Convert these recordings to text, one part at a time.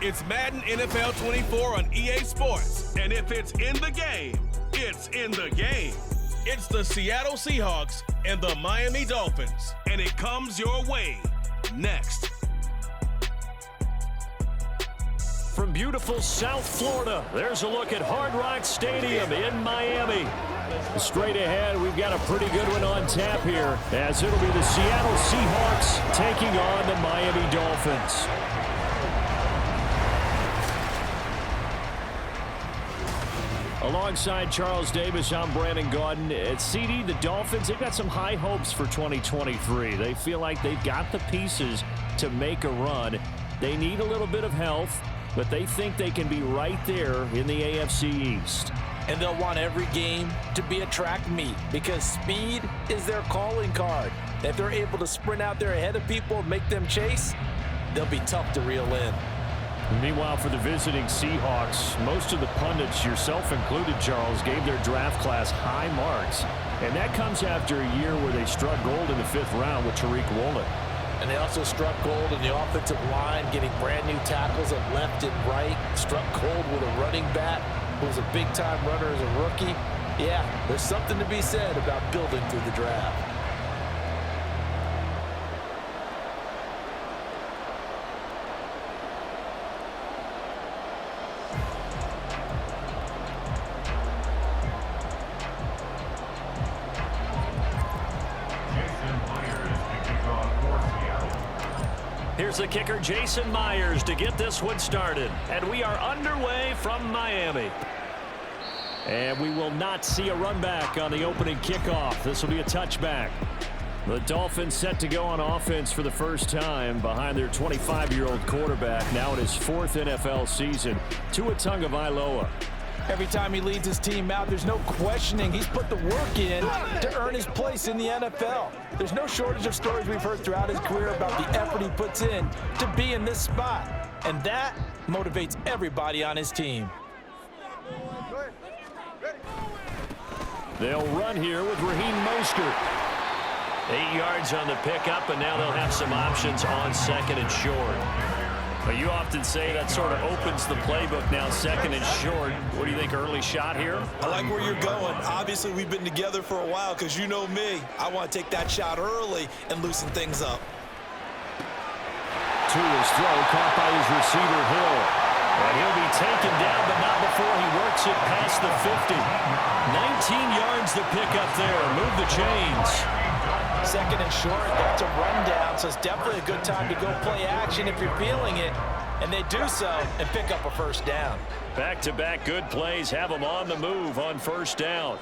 It's Madden NFL 24 on EA Sports. And if it's in the game, it's in the game. It's the Seattle Seahawks and the Miami Dolphins. And it comes your way next. From beautiful South Florida, there's a look at Hard Rock Stadium in Miami. Straight ahead, we've got a pretty good one on tap here, as it'll be the Seattle Seahawks taking on the Miami Dolphins. Alongside Charles Davis, I'm Brandon Gaudin. At CD, the Dolphins, they've got some high hopes for 2023. They feel like they've got the pieces to make a run. They need a little bit of health, but they think they can be right there in the AFC East. And they'll want every game to be a track meet because speed is their calling card. If they're able to sprint out there ahead of people and make them chase, they'll be tough to reel in. Meanwhile, for the visiting Seahawks, most of the pundits, yourself included, Charles, gave their draft class high marks. And that comes after a year where they struck gold in the 5th round with Tariq Woolen. And they also struck gold in the offensive line, getting brand new tackles at left and right. Struck gold with a running back who was a big-time runner as a rookie. Yeah, there's something to be said about building through the draft. Here's the kicker, Jason Myers, to get this one started. And we are underway from Miami. And we will not see a run back on the opening kickoff. This will be a touchback. The Dolphins set to go on offense for the first time behind their 25-year-old quarterback, now in his 4th NFL season, Tagovaila. Every time he leads his team out, there's no questioning. He's put the work in to earn his place in the NFL. There's no shortage of stories we've heard throughout his career about the effort he puts in to be in this spot. And that motivates everybody on his team. They'll run here with Raheem Mostert. 8 yards on the pickup, and now they'll have some options on 2nd and short. But you often say that sort of opens the playbook now, 2nd and short. What do you think, early shot here? I like where you're going. Obviously, we've been together for a while because you know me. I want to take that shot early and loosen things up. To his throw, caught by his receiver, Hill. And he'll be taken down, but not before he works it past the 50. 19 yards to pick up there. Move the chains. 2nd and short, that's a rundown, so it's definitely a good time to go play action if you're feeling it. And they do so and pick up a first down. Back-to-back good plays have them on the move on first down.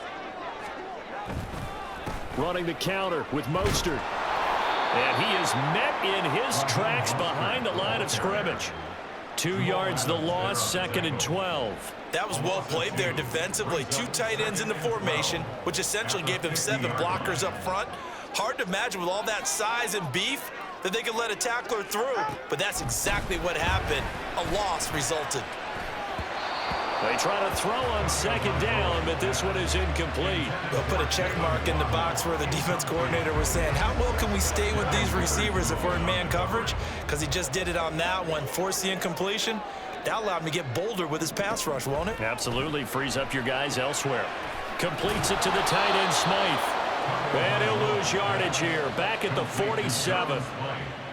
Running the counter with Mostert. And he is met in his tracks behind the line of scrimmage. 2 yards the loss, 2nd and 12. That was well played there defensively. 2 tight ends in the formation, which essentially gave them 7 blockers up front. Hard to imagine with all that size and beef that they could let a tackler through, but that's exactly what happened. A loss resulted. They try to throw on 2nd down, but this one is incomplete. They'll put a check mark in the box where the defense coordinator was saying, how well can we stay with these receivers if we're in man coverage? Because he just did it on that one, forced the incompletion. That allowed him to get bolder with his pass rush, won't it? Absolutely, frees up your guys elsewhere. Completes it to the tight end, Smythe. And he'll lose yardage here, back at the 47.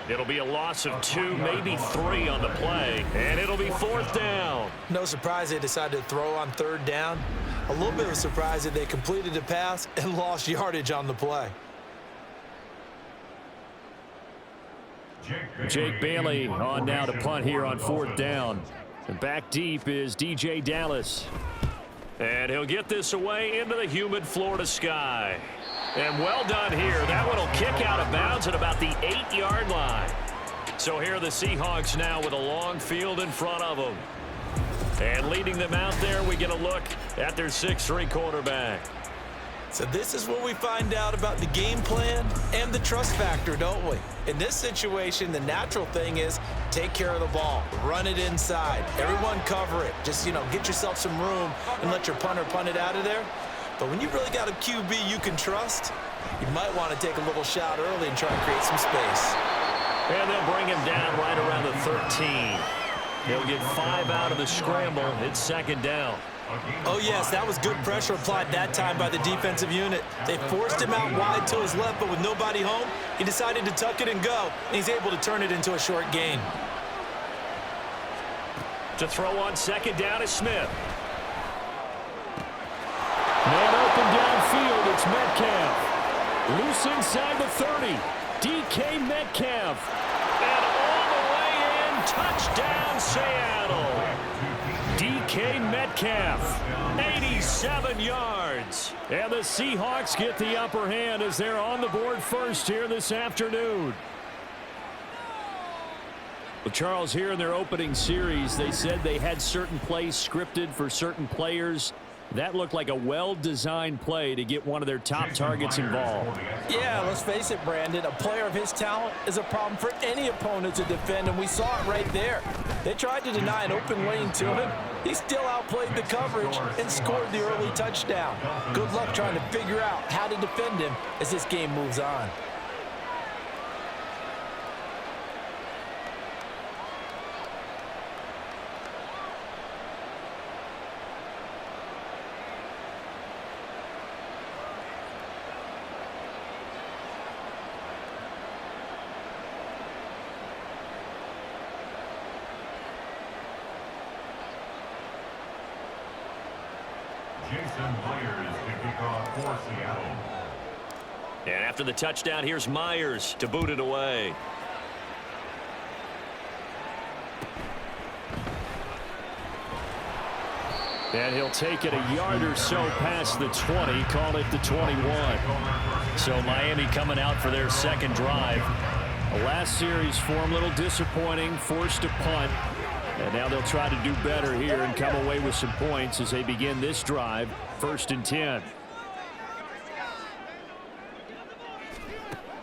It'll be a loss of 2, maybe 3 on the play, and it'll be 4th down. No surprise they decided to throw on 3rd down. A little bit of a surprise that they completed the pass and lost yardage on the play. Jake Bailey on now to punt here on 4th down. And back deep is DJ Dallas. And he'll get this away into the humid Florida sky. And well done here. That one will kick out of bounds at about the 8-yard line. So here are the Seahawks now with a long field in front of them. And leading them out there, we get a look at their 6'3" quarterback. So this is where we find out about the game plan and the trust factor, don't we? In this situation, the natural thing is take care of the ball, run it inside, everyone cover it. Just, get yourself some room and let your punter punt it out of there. But when you really got a QB you can trust, you might want to take a little shot early and try and create some space. And they'll bring him down right around the 13. He'll get 5 out of the scramble. It's second down. Oh, yes, that was good pressure applied that time by the defensive unit. They forced him out wide to his left, but with nobody home, he decided to tuck it and go, and he's able to turn it into a short gain. To throw on second down is Smith. Man open downfield, it's Metcalf. Loose inside the 30. DK Metcalf. And all the way in, touchdown Seattle. DK Metcalf, 87 yards. And the Seahawks get the upper hand as they're on the board first here this afternoon. Well, Charles, here in their opening series, they said they had certain plays scripted for certain players. That looked like a well-designed play to get one of their top targets involved. Yeah, let's face it, Brandon. A player of his talent is a problem for any opponent to defend, and we saw it right there. They tried to deny an open lane to him. He still outplayed the coverage and scored the early touchdown. Good luck trying to figure out how to defend him as this game moves on. And after the touchdown, here's Myers to boot it away. And he'll take it a yard or so past the 20, call it the 21. So Miami coming out for their second drive. The last series for them, a little disappointing, forced to punt. And now they'll try to do better here and come away with some points as they begin this drive, 1st and 10.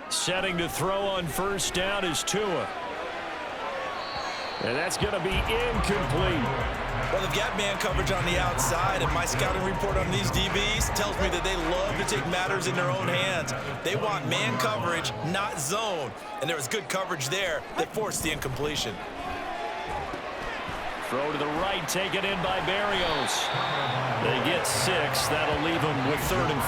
Setting to throw on first down is Tua. And that's going to be incomplete. Well, they've got man coverage on the outside, and my scouting report on these DBs tells me that they love to take matters in their own hands. They want man coverage, not zone. And there was good coverage there that forced the incompletion. Throw to the right, taken in by Barrios. They get 6. That'll leave them with 3rd and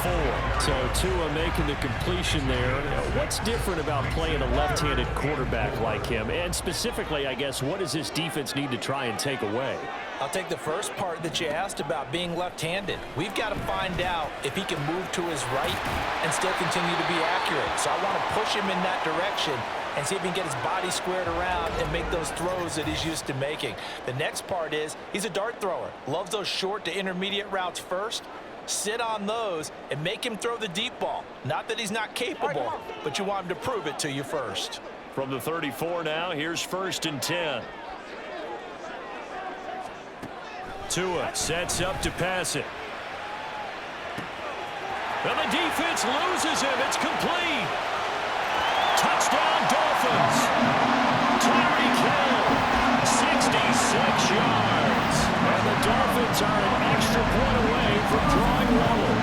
4. So Tua making the completion there. What's different about playing a left-handed quarterback like him? And specifically, I guess, what does this defense need to try and take away? I'll take the first part that you asked about being left-handed. We've got to find out if he can move to his right and still continue to be accurate. So I want to push him in that direction and see if he can get his body squared around and make those throws that he's used to making. The next part is he's a dart thrower. Loves those short to intermediate routes first. Sit on those and make him throw the deep ball. Not that he's not capable, but you want him to prove it to you first. From the 34 now, here's 1st and 10. Tua sets up to pass it. And the defense loses him. It's complete. Touchdown, Dolphins. Tyreek Hill, 66 yards. And the Dolphins are an extra point away from drawing level.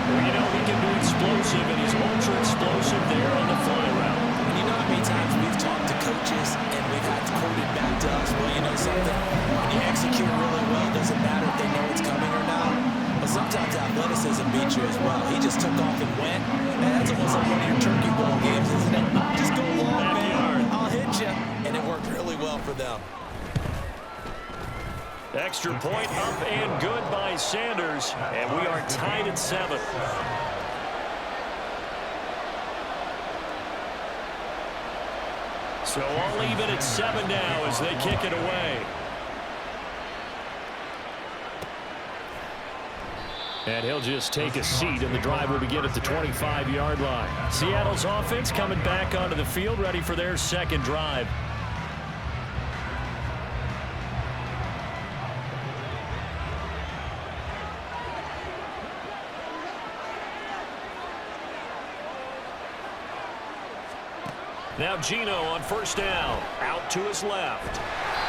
Well, you know, he can be explosive, and he's ultra-explosive there on the fly route. You know how many times we've talked to coaches and we've had to quote it back to us, well, you know something? When you execute really well, it doesn't matter if they know it's coming or not. But sometimes athleticism beats you as well. He just took off and went. And that's almost like one of your turkey ball games, isn't it? Just go long, man. I'll hit you. And it worked really well for them. Extra point up and good by Sanders. And we are tied at 7. So I'll leave it at 7 now as they kick it away. And he'll just take a seat, and the drive will begin at the 25-yard line. Seattle's offense coming back onto the field, ready for their second drive. Now Geno on first down, out to his left.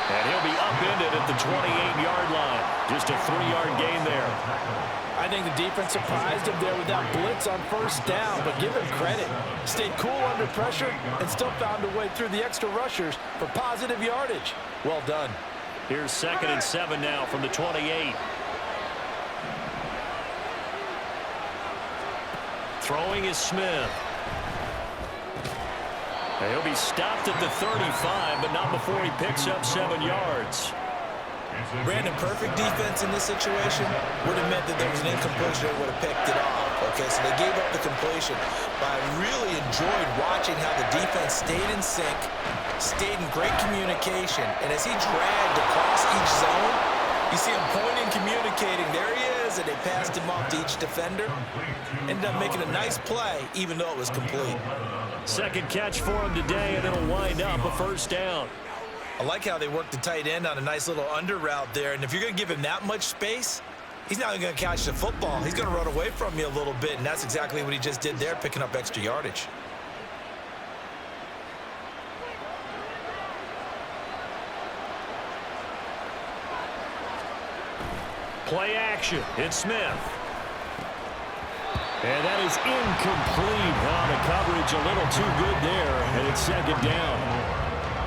And he'll be upended at the 28-yard line. Just a 3-yard gain there. I think the defense surprised him there with that blitz on first down, but give him credit. Stayed cool under pressure and still found a way through the extra rushers for positive yardage. Well done. Here's 2nd and 7 now from the 28. Throwing is Smith. And he'll be stopped at the 35, but not before he picks up 7 yards. Brandon, perfect defense in this situation would have meant that there was an incompletion that would have picked it off. Okay, so they gave up the completion. But I really enjoyed watching how the defense stayed in sync, stayed in great communication. And as he dragged across each zone, you see him pointing, communicating. There he is, and they passed him off to each defender. Ended up making a nice play, even though it was complete. Second catch for him today, and it'll wind up a first down. I like how they worked the tight end on a nice little under route there. And if you're going to give him that much space, he's not going to catch the football. He's going to run away from you a little bit, and that's exactly what he just did there, picking up extra yardage. Play action. It's Smith. And that is incomplete. Oh, the coverage a little too good there, and it's 2nd down.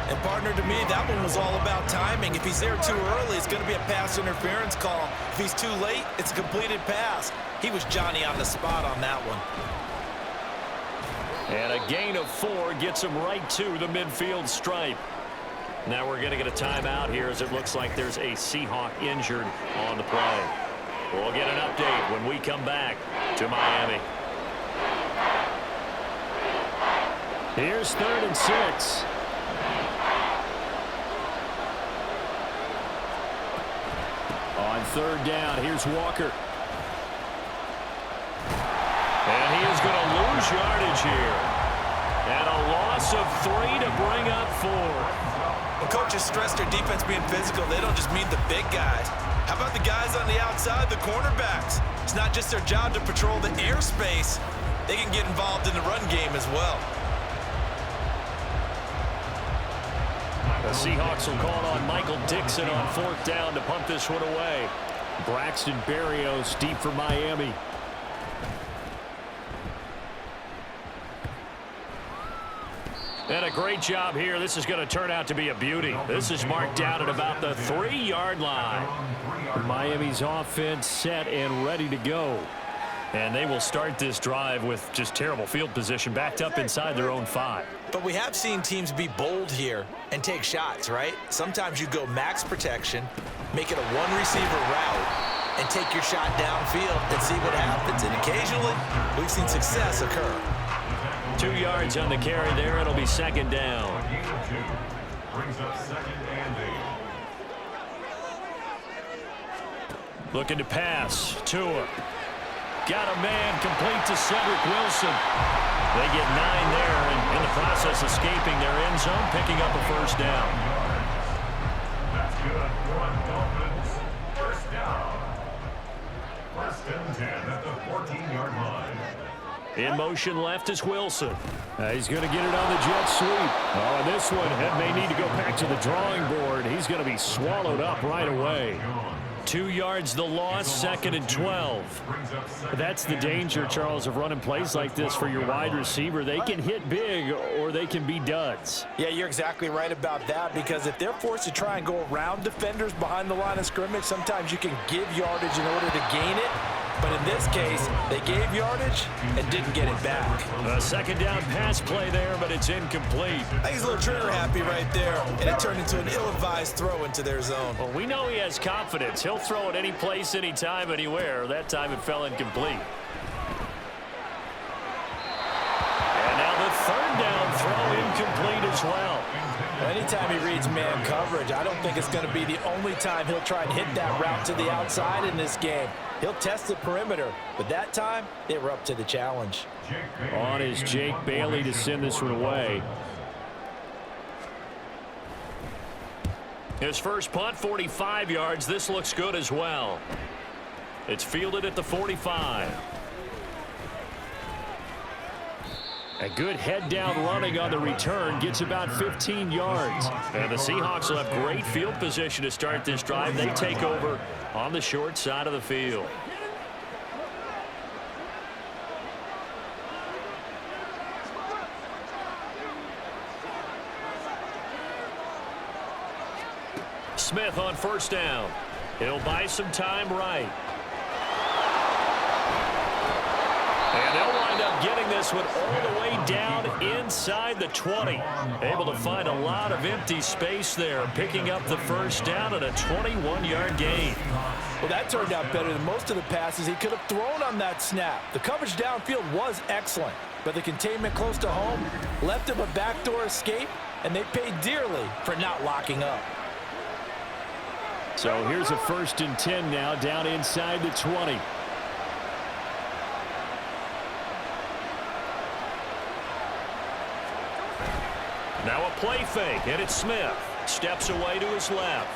And partner, to me, that one was all about timing. If he's there too early, it's going to be a pass interference call. If he's too late, it's a completed pass. He was Johnny on the spot on that one. And a gain of 4 gets him right to the midfield stripe. Now we're going to get a timeout here as it looks like there's a Seahawk injured on the play. We'll get an update when we come back to Miami. Here's 3rd and 6. On 3rd down, here's Walker. And he is going to lose yardage here. And a loss of 3 to bring up 4. When coaches stress their defense being physical, they don't just mean the big guys. How about the guys on the outside, the cornerbacks? It's not just their job to patrol the airspace. They can get involved in the run game as well. The Seahawks will call on Michael Dixon on 4th down to punt this one away. Braxton Berrios deep for Miami. And a great job here. This is going to turn out to be a beauty. This is marked down at about the 3-yard line. Miami's offense set and ready to go. And they will start this drive with just terrible field position, backed up inside their own 5. But we have seen teams be bold here and take shots, right? Sometimes you go max protection, make it a one-receiver route, and take your shot downfield and see what happens. And occasionally, we've seen success occur. 2 yards on the carry there. It'll be 2nd down. Looking to pass. Tua. Got a man complete to Cedric Wilson. They get 9 there, and in the process escaping their end zone, picking up a first down. That's good. Dolphins. First down. 1st and 10 at the 14-yard line. In motion left is Wilson. He's going to get it on the jet sweep. Oh, and this one may need to go back to the drawing board. He's going to be swallowed up right away. 2 yards the loss, 2nd and 12. That's the danger, Charles, of running plays like this for your wide receiver. They can hit big or they can be duds. Yeah, you're exactly right about that, because if they're forced to try and go around defenders behind the line of scrimmage, sometimes you can give yardage in order to gain it. But in this case, they gave yardage and didn't get it back. A 2nd down pass play there, but it's incomplete. I think he's a little trigger happy right there, and it turned into an ill-advised throw into their zone. Well, we know he has confidence. He'll throw it any place, anytime, anywhere. That time it fell incomplete. And now the 3rd down throw incomplete as well. Anytime he reads man coverage, I don't think it's going to be the only time he'll try and hit that route to the outside in this game. He'll test the perimeter, but that time, they were up to the challenge. On is Jake Bailey to send this one away. His first punt, 45 yards. This looks good as well. It's fielded at the 45. A good head-down running on the return gets about 15 yards. And the Seahawks will have great field position to start this drive. They take over on the short side of the field. Smith on first down. He'll buy some time right. And they'll wind up getting this one all the way down inside the 20. Able to find a lot of empty space there, picking up the first down and a 21-yard gain. Well, that turned out better than most of the passes he could have thrown on that snap. The coverage downfield was excellent, but the containment close to home left him a backdoor escape, and they paid dearly for not locking up. So here's a 1st and 10 now, down inside the 20. Now a play fake, and it's Smith. Steps away to his left.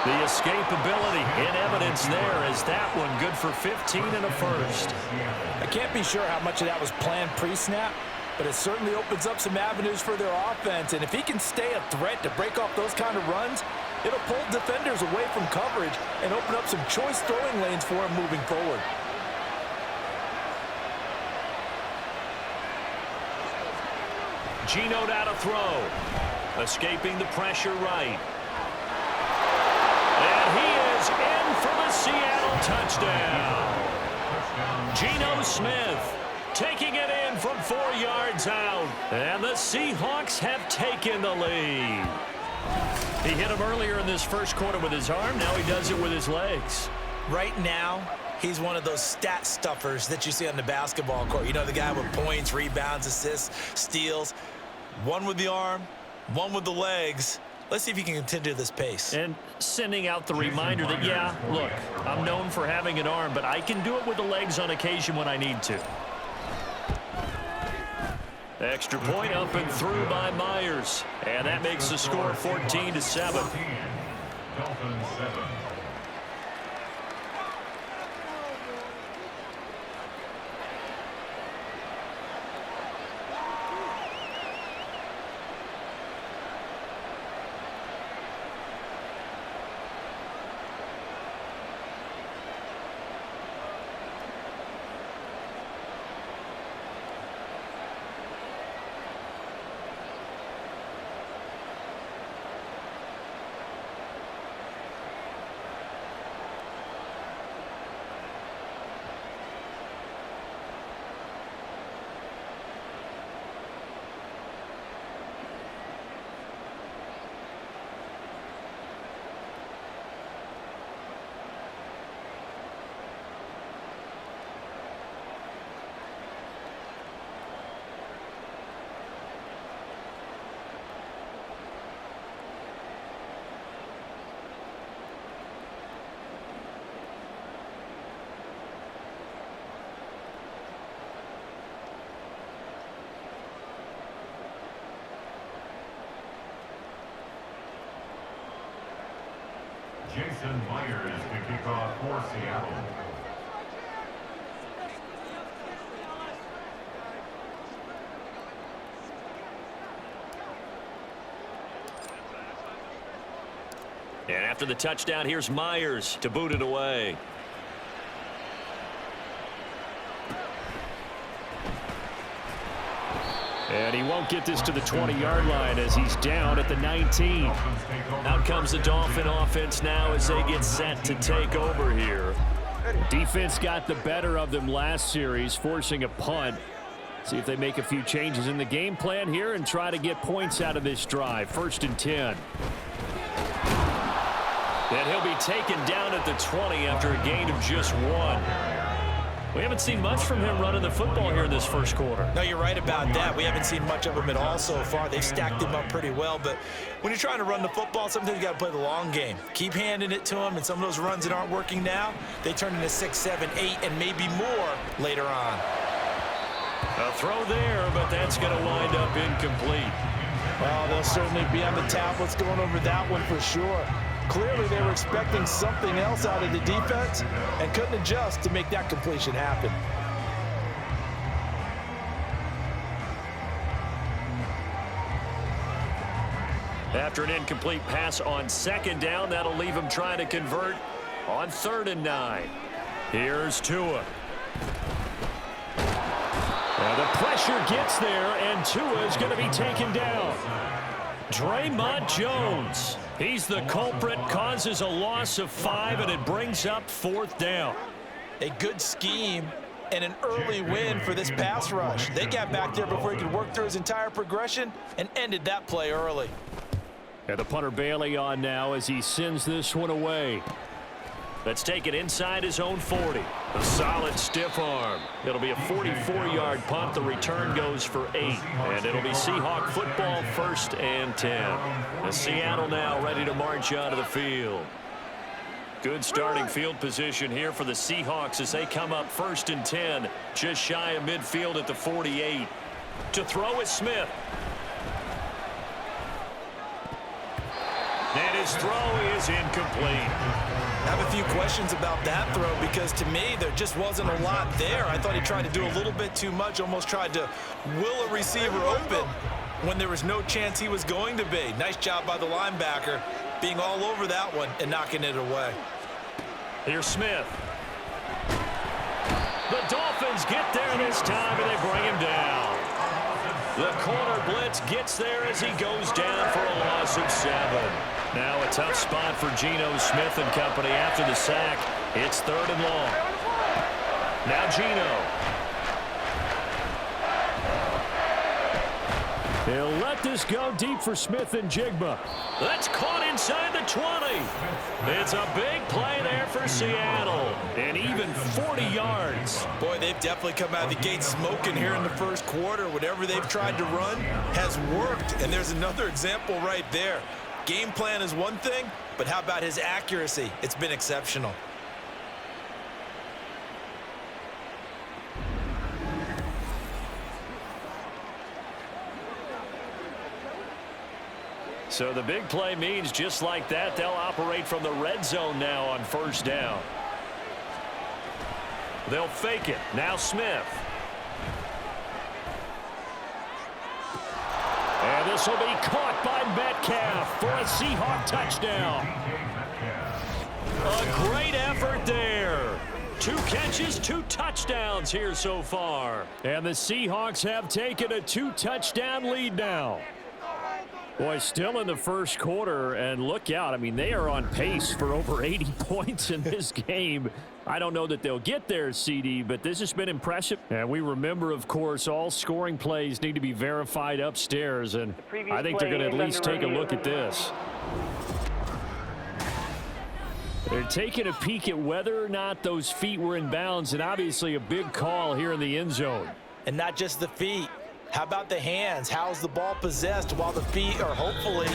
The escapability in evidence there as that one good for 15 and a first. I can't be sure how much of that was planned pre-snap, but it certainly opens up some avenues for their offense. And if he can stay a threat to break off those kind of runs, it'll pull defenders away from coverage and open up some choice throwing lanes for him moving forward. Geno down to throw. Escaping the pressure right. And he is in for the Seattle touchdown. Geno Smith taking it in from 4 yards out. And the Seahawks have taken the lead. He hit him earlier in this first quarter with his arm. Now he does it with his legs. Right now, he's one of those stat stuffers that you see on the basketball court. You know, the guy with points, rebounds, assists, steals. One with the arm, one with the legs. Let's see if he can continue this pace. And sending out the reminder that, yeah, look, I'm known for having an arm, but I can do it with the legs on occasion when I need to. Extra point up and through by Myers. And that makes the score 14-7. Dolphins 7. Jason Myers to kick off for Seattle. And after the touchdown, here's Myers to boot it away. And he won't get this to the 20-yard line as he's down at the 19. Out comes the Dolphin offense now as they get set to take over here. Defense got the better of them last series, forcing a punt. See if they make a few changes in the game plan here and try to get points out of this drive. 1st and 10. And he'll be taken down at the 20 after a gain of just 1. We haven't seen much from him running the football here in this first quarter. No, you're right about that. We haven't seen much of him at all so far. They've stacked him up pretty well. But when you're trying to run the football, sometimes you got to play the long game. Keep handing it to him, and some of those runs that aren't working now, they turn into 6, 7, 8, and maybe more later on. A throw there, but that's going to wind up incomplete. Well, they'll certainly be on the tablets going over that one for sure. Clearly, they were expecting something else out of the defense and couldn't adjust to make that completion happen. After an incomplete pass on second down, that'll leave him trying to convert on 3rd and 9. Here's Tua. And the pressure gets there, and Tua is going to be taken down. Draymond Jones. He's the culprit, causes a loss of 5, and it brings up 4th down. A good scheme and an early win for this pass rush. They got back there before he could work through his entire progression and ended that play early. And the punter Bailey on now as he sends this one away. Let's take it inside his own 40. A solid stiff arm. It'll be a 44-yard punt. The return goes for 8. And it'll be Seahawk football 1st and 10. And Seattle now ready to march out of the field. Good starting field position here for the Seahawks as they come up 1st and 10. Just shy of midfield at the 48. To throw is Smith. And his throw is incomplete. I have a few questions about that throw because to me there just wasn't a lot there. I thought he tried to do a little bit too much, almost tried to will a receiver open when there was no chance he was going to be. Nice job by the linebacker being all over that one and knocking it away. Here's Smith. The Dolphins get there this time and they bring him down. The corner blitz gets there as he goes down for a loss of 7. Now a tough spot for Geno Smith and company after the sack. It's 3rd and long. Now Geno. He'll let this go deep for Smith and Jigba. That's caught inside the 20. It's a big play there for Seattle. And even 40 yards. Boy, they've definitely come out of the gate smoking here in the 1st quarter. Whatever they've tried to run has worked. And there's another example right there. Game plan is one thing, but how about his accuracy? It's been exceptional. So the big play means just like that, they'll operate from the red zone now on 1st down. They'll fake it. Now Smith. And this will be caught by Metcalf for a Seahawk touchdown. A great effort there. 2 catches, 2 touchdowns here so far. And the Seahawks have taken a 2-touchdown lead now. Boy, still in the 1st quarter, and look out. I mean, they are on pace for over 80 points in this game. I don't know that they'll get there, CD, but this has been impressive. And we remember, of course, all scoring plays need to be verified upstairs, and I think they're going to at least take a look at this. They're taking a peek at whether or not those feet were in bounds, and obviously a big call here in the end zone. And not just the feet. How about the hands? How's the ball possessed while the feet are hopefully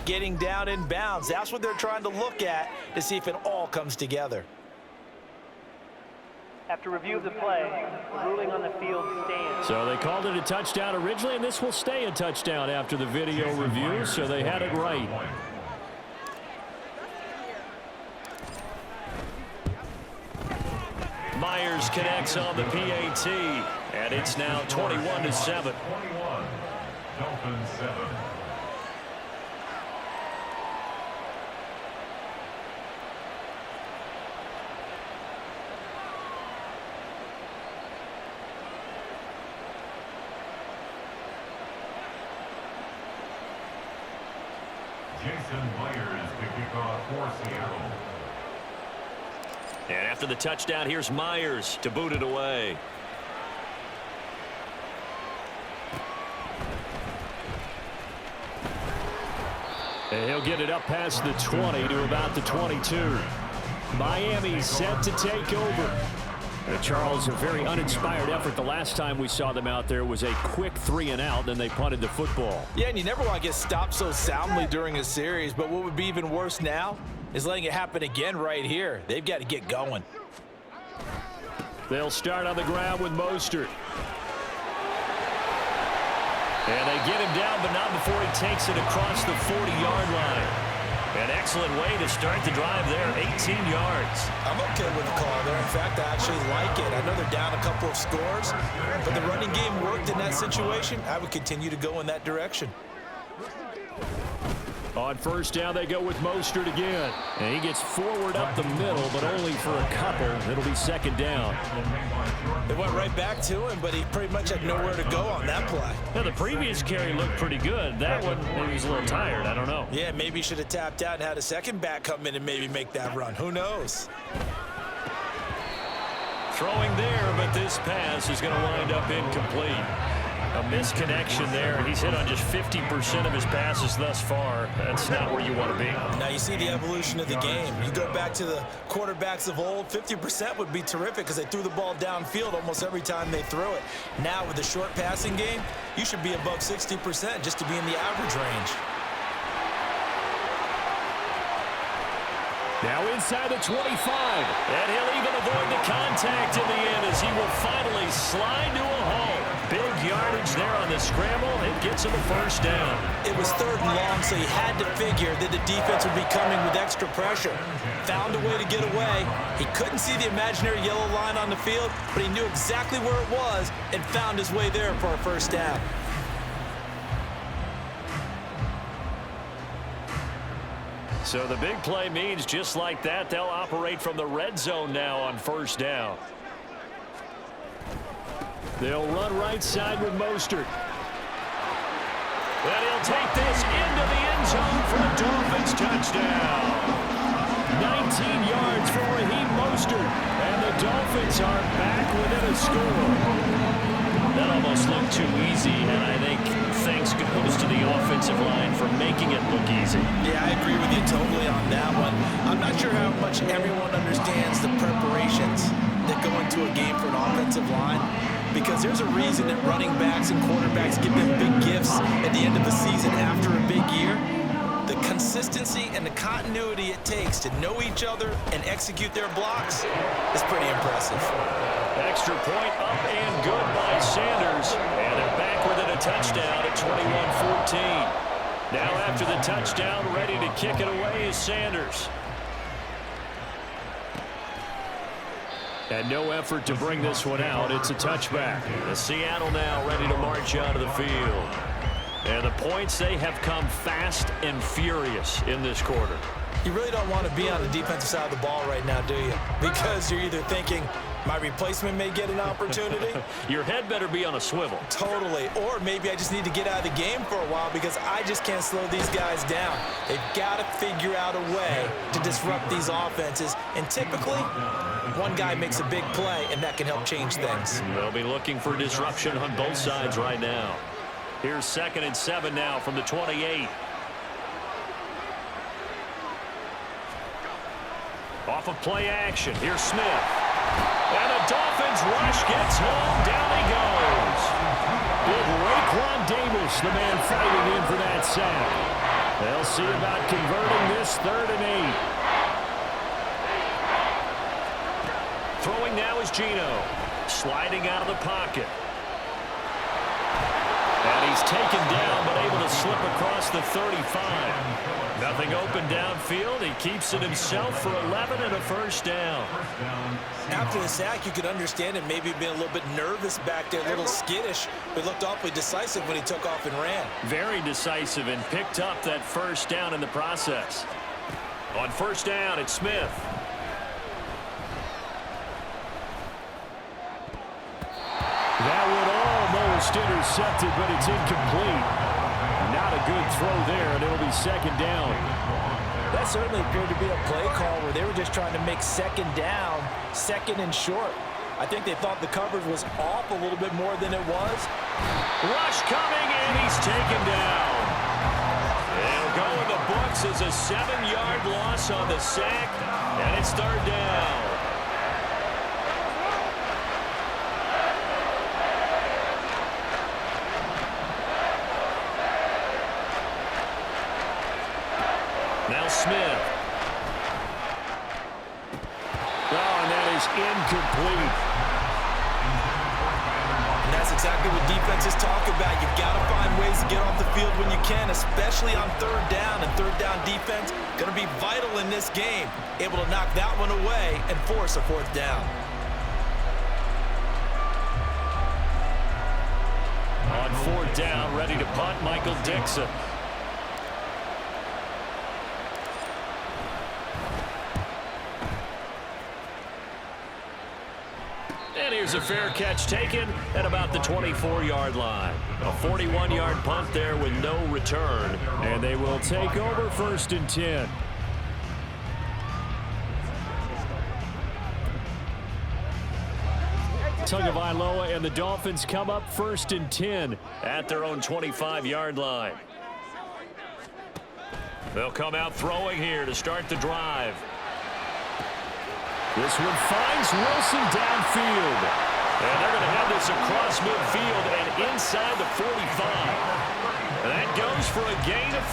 getting down in bounds? That's what they're trying to look at to see if it all comes together. After review of the play, the ruling on the field stands. So they called it a touchdown originally, and this will stay a touchdown after the video review, so they had it right. Myers connects on the PAT, and it's now 21-7. 21, Dolphins 7. Jason Myers to kick off for Seattle. And after the touchdown, here's Myers to boot it away. And he'll get it up past the 20 to about the 22. Miami set to take over. And Charles, a very uninspired effort. The last time we saw them out there was a quick 3-and-out, then they punted the football. Yeah, and you never want to get stopped so soundly during a series, but what would be even worse now is letting it happen again right here. They've got to get going. They'll start on the ground with Mostert. And they get him down, but not before he takes it across the 40-yard line. An excellent way to start the drive there, 18 yards. I'm okay with the call there. In fact, I actually like it. I know they're down a couple of scores, but the running game worked in that situation. I would continue to go in that direction. On first down, they go with Mostert again. And he gets forward up the middle, but only for a couple. It'll be second down. They went right back to him, but he pretty much had nowhere to go on that play. Now, the previous carry looked pretty good. That one, maybe he was a little tired. I don't know. Yeah, maybe he should have tapped out and had a second back come in and maybe make that run. Who knows? Throwing there, but this pass is going to wind up incomplete. A misconnection there. He's hit on just 50% of his passes thus far. That's not where you want to be. Now you see the evolution of the game. You go back to the quarterbacks of old, 50% would be terrific because they threw the ball downfield almost every time they threw it. Now with the short passing game, you should be above 60% just to be in the average range. Now inside the 25. And he'll even avoid the contact in the end as he will finally slide to a hole. Big yardage there on the scramble. It gets him the first down. It was 3rd and long, so he had to figure that the defense would be coming with extra pressure. Found a way to get away. He couldn't see the imaginary yellow line on the field, but he knew exactly where it was and found his way there for a first down. So the big play means just like that, they'll operate from the red zone now on first down. They'll run right side with Mostert. And he'll take this into the end zone for a Dolphins touchdown. 19 yards for Raheem Mostert. And the Dolphins are back within a score. That almost looked too easy, and I think thanks goes to the offensive line for making it look easy. Yeah, I agree with you totally on that one. I'm not sure how much everyone understands the preparations that go into a game for an offensive line, because there's a reason that running backs and quarterbacks give them big gifts at the end of the season after a big year. The consistency and the continuity it takes to know each other and execute their blocks is pretty impressive. Extra point up and good by Sanders. And they're back within a touchdown at 21-14. Now after the touchdown, ready to kick it away is Sanders. And no effort to bring this one out. It's a touchback. The Seattle now ready to march out of the field. And the points, they have come fast and furious in this quarter. You really don't want to be on the defensive side of the ball right now, do you? Because you're either thinking, my replacement may get an opportunity. Your head better be on a swivel. Totally. Or maybe I just need to get out of the game for a while because I just can't slow these guys down. They've got to figure out a way to disrupt these offenses. And typically, one guy makes a big play, and that can help change things. They'll be looking for disruption on both sides right now. Here's 2nd and 7 now from the 28. Off of play action. Here's Smith. And the Dolphins rush gets home. Down he goes. Big Raekwon Davis, the man fighting in for that sack. They'll see about converting this 3rd and 8. Throwing now is Geno. Sliding out of the pocket. And he's taken down, but able to slip across the 35. Nothing open downfield. He keeps it himself for 11 and a first down. After the sack, you could understand him maybe being a little bit nervous back there, a little skittish, but looked awfully decisive when he took off and ran. Very decisive and picked up that first down in the process. On first down, it's Smith. That would almost intercepted, but it's incomplete. Not a good throw there, and it'll be 2nd down. That certainly appeared to be a play call where they were just trying to make 2nd down, 2nd and short. I think they thought the coverage was off a little bit more than it was. Rush coming, and he's taken down. It'll go in the books as a 7-yard loss on the sack, and it's 3rd down. Now Smith. Oh, and that is incomplete. And that's exactly what defenses talk about. You've got to find ways to get off the field when you can, especially on 3rd down. And 3rd down defense going to be vital in this game. Able to knock that one away and force a 4th down. On 4th down, ready to punt, Michael Dixon. And here's a fair catch taken at about the 24-yard line. A 41-yard punt there with no return. And they will take over 1st and 10. Tagovaila and the Dolphins come up 1st and 10 at their own 25-yard line. They'll come out throwing here to start the drive. This one finds Wilson downfield. And they're going to have this across midfield and inside the 45. And that goes for a gain of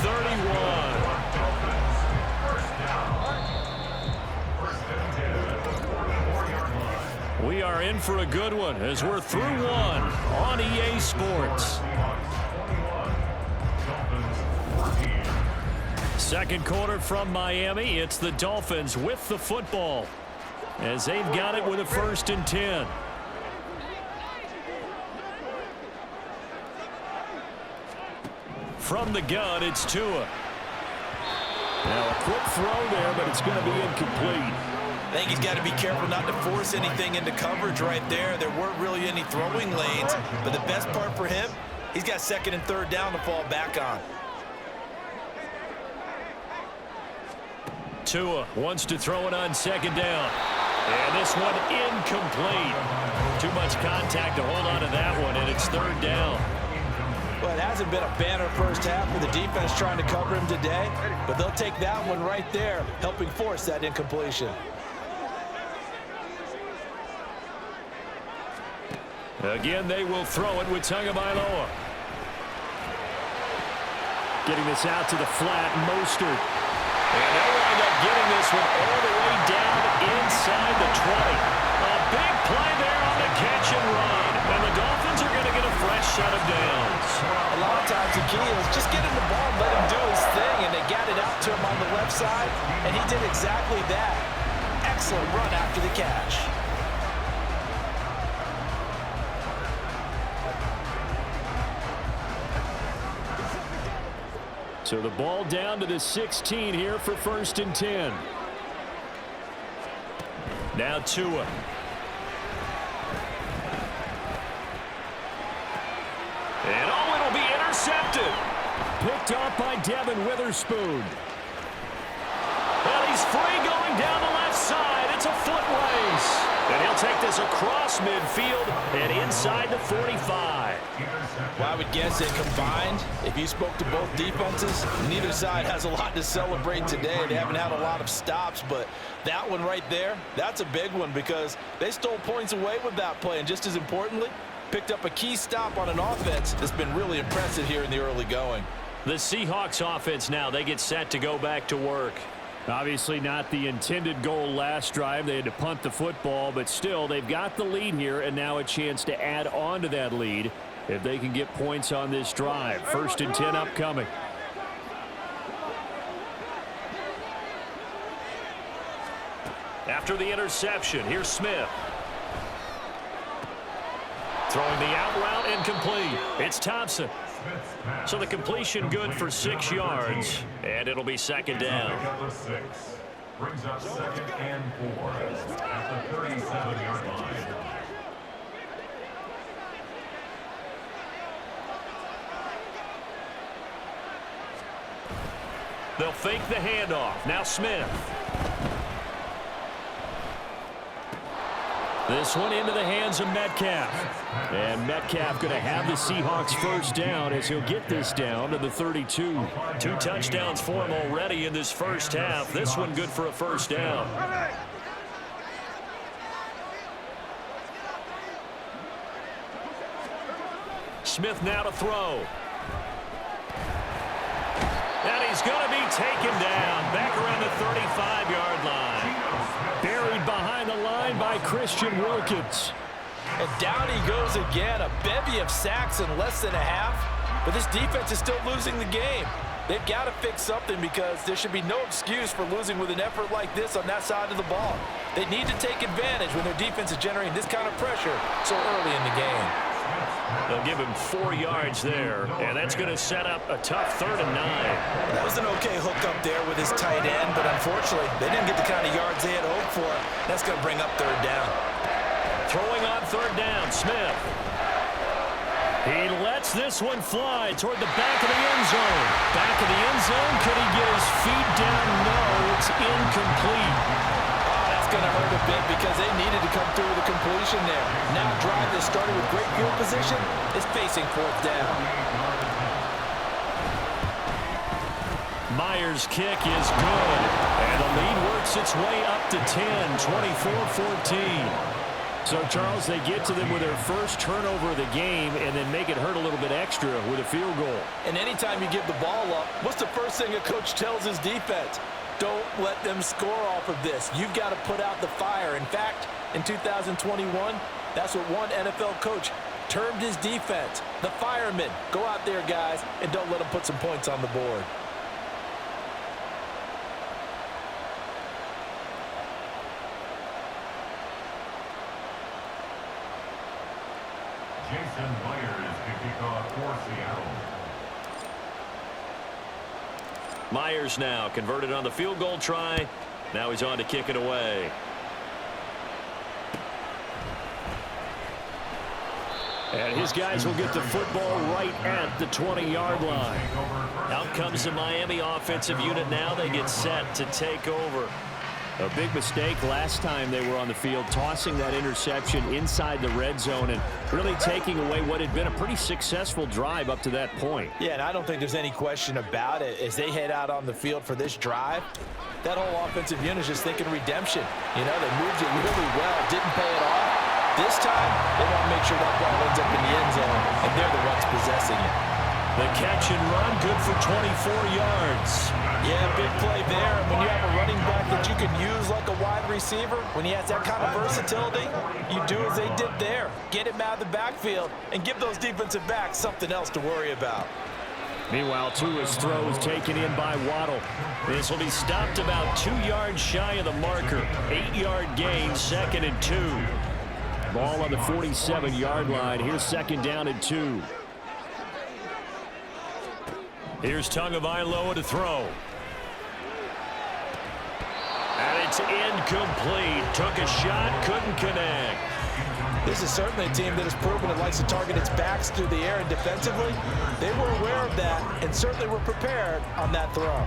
31. We are in for a good one as we're through one on EA Sports. Second quarter from Miami. It's the Dolphins with the football as they've got it with a 1st and 10. From the gun, it's Tua. Now a quick throw there, but it's going to be incomplete. I think he's got to be careful not to force anything into coverage right there. There weren't really any throwing lanes, but the best part for him, he's got 2nd and 3rd down to fall back on. Tua wants to throw it on 2nd down. And this one incomplete. Too much contact to hold on to that one, and it's 3rd down. Well, it hasn't been a banner first half for the defense trying to cover him today, but they'll take that one right there, helping force that incompletion. Again, they will throw it with Tagovaila. Getting this out to the flat, Mostert. And they'll wind up getting this one all the way down inside the 20. A big play there on the catch and run. And the Dolphins are going to get a fresh set of downs. A lot of times the key is just get him the ball and let him do his thing, and they got it out to him on the left side, and he did exactly that. Excellent run after the catch. So the ball down to the 16 here for 1st and 10. Now Tua. And it'll be intercepted. Picked off by Devin Witherspoon. And he's free going down the left side. It's a foot race. And he'll take this across midfield and inside the 45. Well, I would guess that combined, if you spoke to both defenses, neither side has a lot to celebrate today. They haven't had a lot of stops, but that one right there, that's a big one because they stole points away with that play. And just as importantly, picked up a key stop on an offense that's been really impressive here in the early going. The Seahawks offense now, they get set to go back to work. Obviously not the intended goal last drive. They had to punt the football, but still they've got the lead here and now a chance to add on to that lead if they can get points on this drive. 1st and 10 upcoming. After the interception, here's Smith. Throwing the out route incomplete. It's Thompson. So the completion good for 6 yards, and it'll be 2nd down. Brings up 2nd and 4 at the 37-yard line. They'll fake the handoff. Now Smith. This one into the hands of Metcalf. And Metcalf going to have the Seahawks 1st down as he'll get this down to the 32. 2 touchdowns for him already in this 1st half. This one good for a 1st down. Smith now to throw. And he's going to be taken down back around the 35-yard line. Buried behind the line by Christian Wilkins. And down he goes again. A bevy of sacks in less than a half. But this defense is still losing the game. They've got to fix something because there should be no excuse for losing with an effort like this on that side of the ball. They need to take advantage when their defense is generating this kind of pressure so early in the game. They'll give him 4 yards there, and that's going to set up a tough 3rd and 9. That was an okay hookup there with his tight end, but unfortunately, they didn't get the kind of yards they had hoped for. That's going to bring up 3rd down. Throwing on third down, Smith. He lets this one fly toward the back of the end zone. Back of the end zone. Could he get his feet down? No, it's incomplete. Oh, that's going to hurt a bit because they needed to come through with a completion there. Now a drive that started with great field position is facing fourth down. Myers' kick is good. And the lead works its way up to 10, 24-14. So, Charles, they get to them with their first turnover of the game and then make it hurt a little bit extra with a field goal. And anytime you give the ball up, what's the first thing a coach tells his defense? Don't let them score off of this. You've got to put out the fire. In fact, in 2021, that's what one NFL coach termed his defense. The firemen. Go out there, guys, and don't let them put some points on the board. Jason Myers to kick off for Seattle. Myers now converted on the field goal try. Now he's on to kick it away. And his guys will get the football right at the 20-yard line. Out comes the Miami offensive unit now. They get set to take over. A big mistake last time they were on the field, tossing that interception inside the red zone and really taking away what had been a pretty successful drive up to that point. Yeah, and I don't think there's any question about it. As they head out on the field for this drive, that whole offensive unit is just thinking redemption. You know, they moved it really well, didn't pay it off. This time, they want to make sure that ball ends up in the end zone, and they're the ones possessing it. The catch and run, good for 24 yards. Yeah, big play there. And when you have a running back that you can use like a wide receiver, when he has that kind of versatility, you do as they did there. Get him out of the backfield and give those defensive backs something else to worry about. Meanwhile, Tua's throw is taken in by Waddle. This will be stopped about 2 yards shy of the marker. 8-yard gain, 2nd and 2. Ball on the 47-yard line. Here's 2nd down and 2. Here's Tagovaila to throw. And it's incomplete. Took a shot, couldn't connect. This is certainly a team that has proven it likes to target its backs through the air, and defensively, they were aware of that and certainly were prepared on that throw.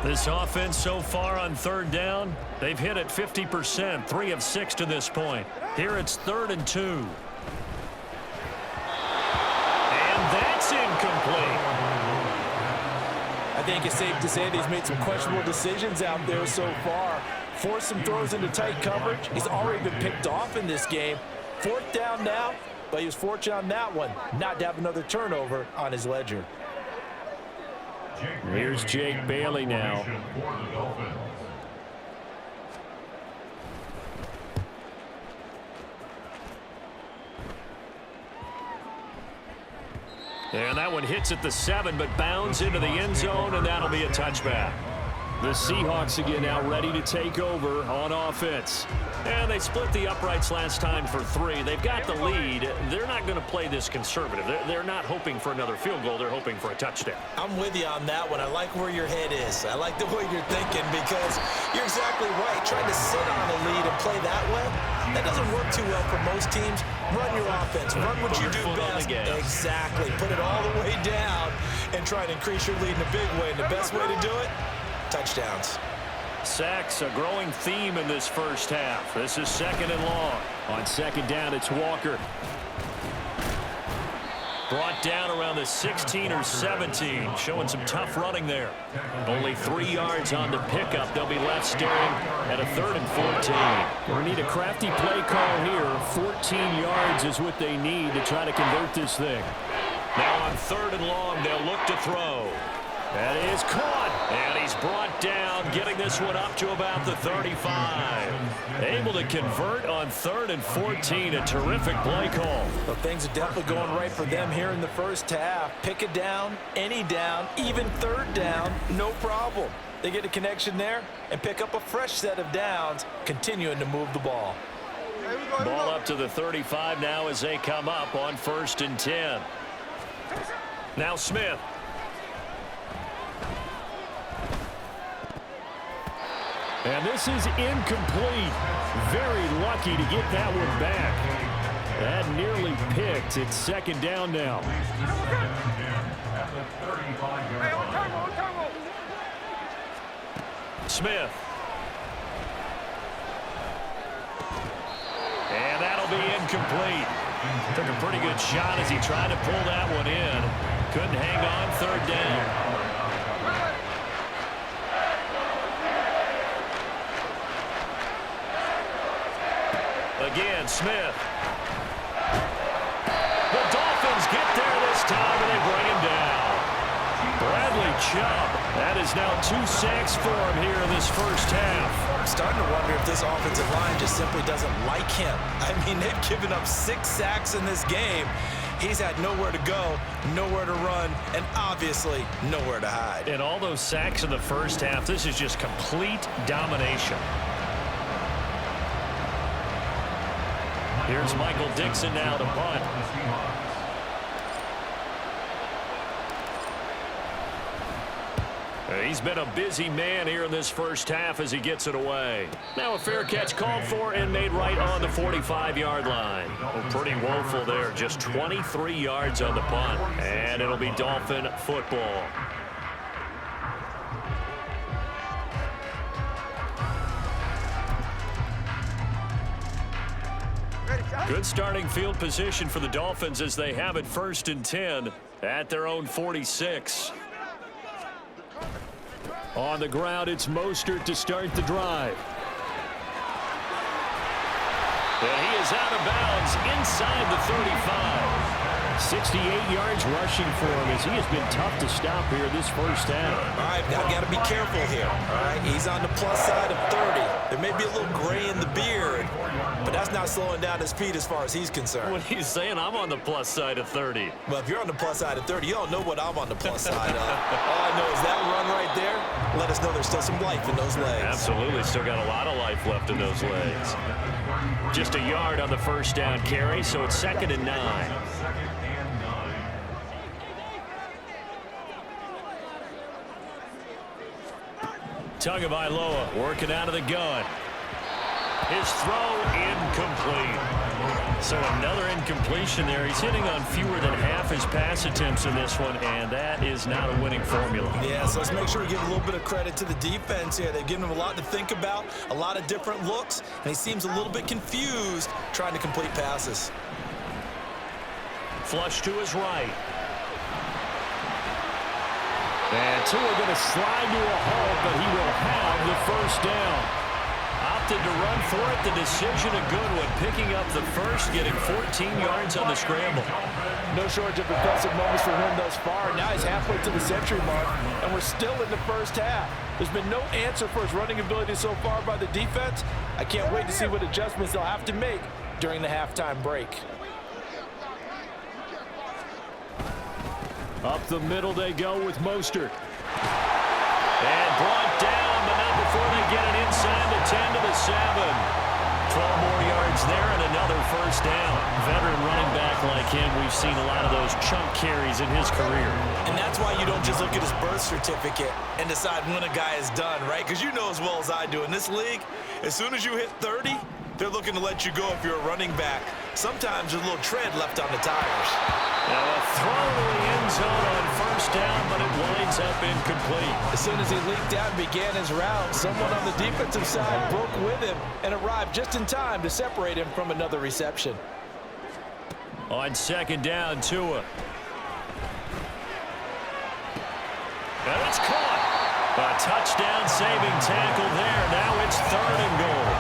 This offense so far on 3rd down, they've hit it 50%, 3 of 6 to this point. Here it's 3rd and 2. And that's incomplete. I think it's safe to say that he's made some questionable decisions out there so far. Forced some throws into tight coverage. He's already been picked off in this game. 4th down now, but he was fortunate on that one not to have another turnover on his ledger. Here's Jake Bailey now. And that one hits at the 7, but bounds into the end zone, and that'll be a touchback. The Seahawks again now ready to take over on offense. And they split the uprights last time for 3. They've got the lead. They're not going to play this conservative. They're not hoping for another field goal. They're hoping for a touchdown. I'm with you on that one. I like where your head is. I like the way you're thinking because you're exactly right. Trying to sit on a lead and play that way, that doesn't work too well for most teams. Run your offense. Run what you do best. Exactly. Put it all the way down and try to increase your lead in a big way. And the best way to do it, touchdowns. Sacks, a growing theme in this first half. This is 2nd and long. On 2nd down, it's Walker. Brought down around the 16 or 17, showing some tough running there. Only 3 yards on the pickup. They'll be left staring at a 3rd and 14. We need a crafty play call here. 14 yards is what they need to try to convert this thing. Now on 3rd and long, they'll look to throw. That is caught, and he's brought down, getting this one up to about the 35. Able to convert on 3rd and 14, a terrific play call. Well, things are definitely going right for them here in the first half. Pick a down, any down, even 3rd down, no problem. They get a connection there and pick up a fresh set of downs, continuing to move the ball. Ball up to the 35 now as they come up on 1st and 10. Now And this is incomplete. Very lucky to get that one back. That nearly picked. It's second down now. Smith. And that'll be incomplete. Took a pretty good shot as he tried to pull that one in. Couldn't hang on, third down. Again, Smith. The Dolphins get there this time, and they bring him down. Bradley Chubb. That is now 2 sacks for him here in this first half. I'm starting to wonder if this offensive line just simply doesn't like him. I mean, they've given up 6 sacks in this game. He's had nowhere to go, nowhere to run, and obviously nowhere to hide. And all those sacks in the first half, this is just complete domination. Here's Michael Dixon now to punt. He's been a busy man here in this first half as he gets it away. Now a fair catch called for and made right on the 45-yard line. Oh, pretty woeful there. Just 23 yards on the punt. And it'll be Dolphin football. Good starting field position for the Dolphins as they have it 1st and 10 at their own 46. On the ground, it's Mostert to start the drive. And he is out of bounds inside the 35. 68 yards rushing for him as he has been tough to stop here this first half. All right, now got to be careful here. All right, he's on the plus side of 30. There may be a little gray in the beard, but that's not slowing down his speed as far as he's concerned. What he's saying, I'm on the plus side of 30. Well, if you're on the plus side of 30, you don't know what I'm on the plus side of. All I know is that run right there, let us know there's still some life in those legs. Absolutely, still got a lot of life left in those legs. Just a yard on the first down carry, so it's 2nd and 9. Tagovaila working out of the gun. His throw incomplete. So another incompletion there. He's hitting on fewer than half his pass attempts in this one, and that is not a winning formula. Yeah, so let's make sure we give a little bit of credit to the defense here. They've given him a lot to think about, a lot of different looks, and he seems a little bit confused trying to complete passes. Flush to his right. And Tua going to slide to a halt, but he will have the first down. Opted to run for it. The decision a good one. Picking up the first, getting 14 yards on the scramble. No shortage of impressive moments for him thus far. Now he's halfway to the century mark, and we're still in the first half. There's been no answer for his running ability so far by the defense. I can't wait to see what adjustments they'll have to make during the halftime break. Up the middle they go with Mostert. And brought down, but not before they get it inside the 10 to the 7. 12 more yards there and another first down. Veteran running back like him, we've seen a lot of those chunk carries in his career. And that's why you don't just look at his birth certificate and decide when a guy is done, right? Because you know as well as I do, in this league, as soon as you hit 30, they're looking to let you go if you're a running back. Sometimes there's a little tread left on the tires. Now a throw to the end zone on first down, but it winds up incomplete. As soon as he leaked out and began his route, someone on the defensive side broke with him and arrived just in time to separate him from another reception. On 2nd down, Tua. And it's caught. A touchdown-saving tackle there. Now it's 3rd and goal.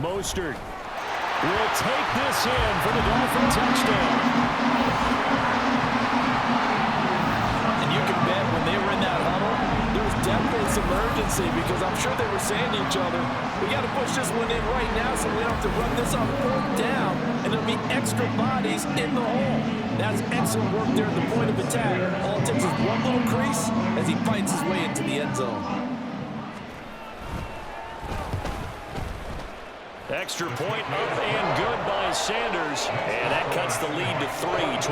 Mostert will take this in for the Dolphin touchdown. And you can bet when they were in that huddle, there was definitely some urgency because I'm sure they were saying to each other, we got to push this one in right now so we don't have to run this on 4th down, and there'll be extra bodies in the hole. That's excellent work there at the point of attack. All it takes is one little crease as he fights his way into the end zone. Extra point up and good by Sanders. And that cuts the lead to 3, 24-21.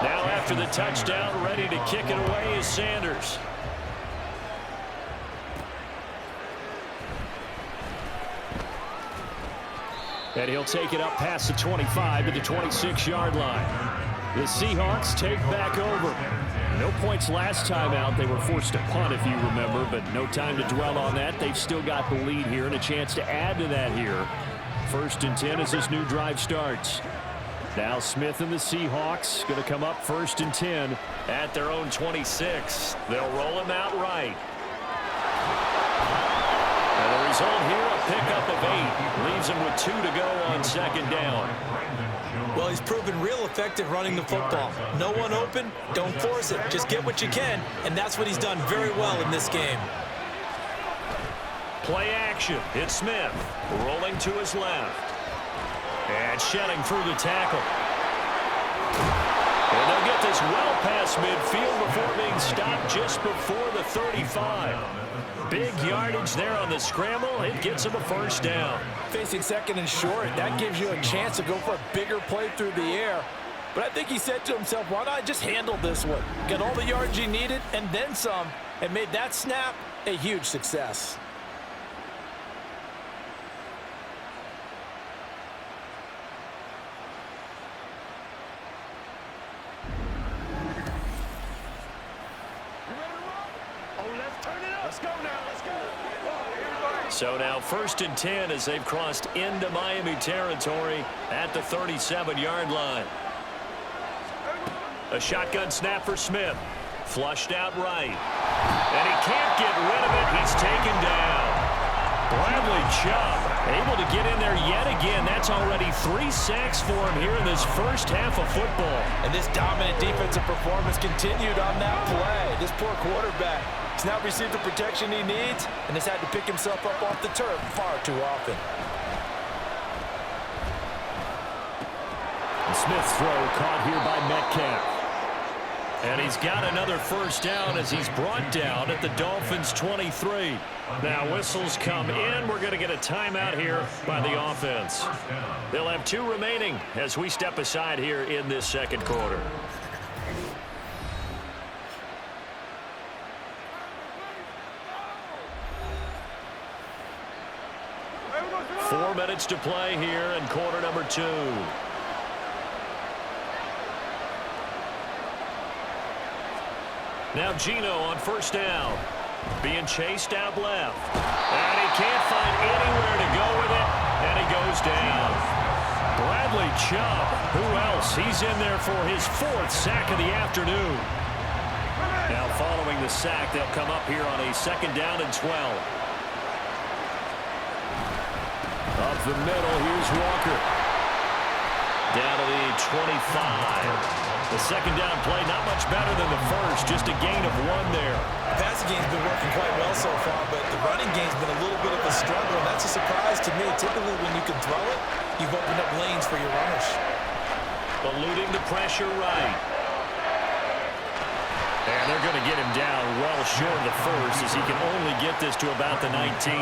Now after the touchdown, ready to kick it away is Sanders. And he'll take it up past the 25 to the 26-yard line. The Seahawks take back over. No points last time out. They were forced to punt, if you remember, but no time to dwell on that. They've still got the lead here and a chance to add to that here. 1st and 10 as this new drive starts. Now Smith and the Seahawks going to come up 1st and 10 at their own 26. They'll roll him out right. And the result here, a pickup of 8. Leaves him with 2 to go on 2nd down. Well, he's proven real effective running the football. No one open, don't force it. Just get what you can, and that's what he's done very well in this game. Play action. It's Smith rolling to his left. And shedding through the tackle. And they'll get this well past midfield before being stopped just before the 35. Big yardage there on the scramble. It gets him a 1st down. Facing 2nd and short, that gives you a chance to go for a bigger play through the air. But I think he said to himself, why not I just handle this one? Get all the yards you needed and then some, and made that snap a huge success. So now 1st and 10 as they've crossed into Miami territory at the 37-yard line. A shotgun snap for Smith. Flushed out right. And he can't get rid of it. He's taken down. Bradley Chubb able to get in there yet again. That's already 3 sacks for him here in this first half of football. And this dominant defensive performance continued on that play. This poor quarterback has now received the protection he needs and has had to pick himself up off the turf far too often. And Smith's throw caught here by Metcalf. And he's got another 1st down as he's brought down at the Dolphins' 23. Now whistles come in. We're going to get a timeout here by the offense. They'll have 2 remaining as we step aside here in this 2nd quarter. Four minutes to play here in quarter number 2. Now Geno on 1st down. Being chased out left. And he can't find anywhere to go with it. And he goes down. Bradley Chubb. Who else? He's in there for his 4th sack of the afternoon. Now following the sack, they'll come up here on a 2nd down and 12. Up the middle, here's Walker. Down to the 25. The 2nd down play, not much better than the first, just a gain of 1 there. The passing game's been working quite well so far, but the running game's been a little bit of a struggle, and that's a surprise to me. Typically, when you can throw it, you've opened up lanes for your runners. Eluding the pressure right. And they're going to get him down well short of the 1st as he can only get this to about the 19.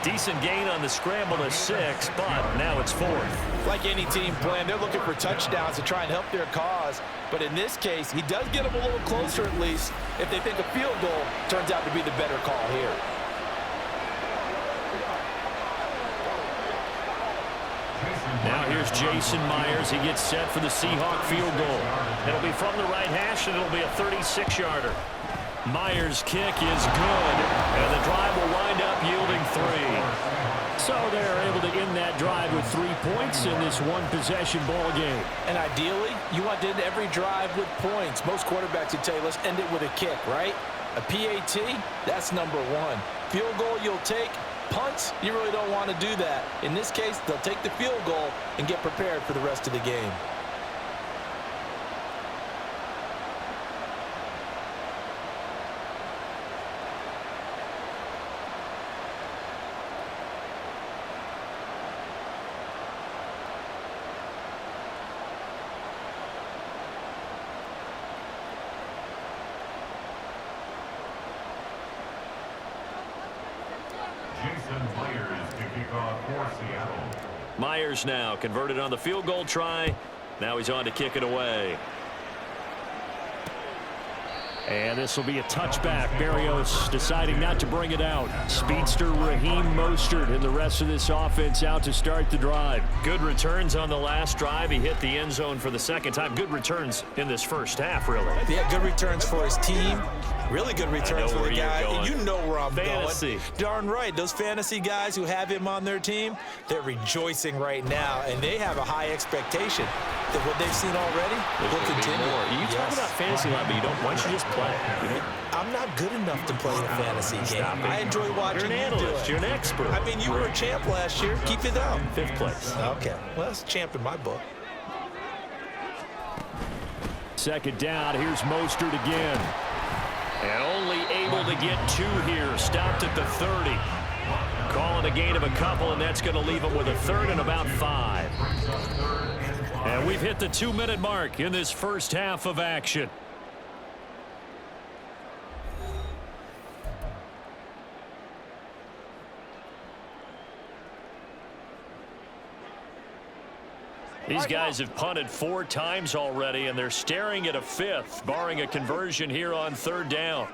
Decent gain on the scramble to 6, but now it's 4th. Like any team plan, they're looking for touchdowns to try and help their cause. But in this case, he does get them a little closer at least if they think a field goal turns out to be the better call here. Now here's Jason Myers. He gets set for the Seahawk field goal. It'll be from the right hash, and it'll be a 36-yarder. Myers' kick is good, and the drive will wind up yielding 3. So they're able to end that drive with 3 points in this one-possession ball game. And ideally, you want to end every drive with points. Most quarterbacks would tell you, let's end it with a kick, right? A PAT, that's number 1. Field goal you'll take. Punts, you really don't want to do that. In this case, they'll take the field goal and get prepared for the rest of the game. kickoff for Seattle. Myers now converted on the field goal try. Now he's on to kick it away. And this will be a touchback. Berrios deciding not to bring it out. Speedster Raheem Mostert and the rest of this offense out to start the drive. Good returns on the last drive. He hit the end zone for the second time. Good returns in this first half, really. Yeah, good returns for his team. Really good returns for the guy. You know where I'm Fantasy. going. Darn right. Those fantasy guys who have him on their team, they're rejoicing right now, and they have a high expectation that what they've seen already will continue. You talk about fantasy a lot, but you don't. Why don't you just play? I'm not good enough to play a fantasy game. I enjoy watching You're an analyst. You're an expert. I mean, you were a champ last year. Keep it up. 5th place. Okay. Well, that's a champ in my book. Second down. Here's Mostert again. And only able to get 2 here. Stopped at the 30. Calling a gain of a couple, and that's going to leave him with a 3rd and about 5. And we've hit the 2-minute mark in this first half of action. These guys have punted 4 times already, and they're staring at a 5th, barring a conversion here on 3rd down.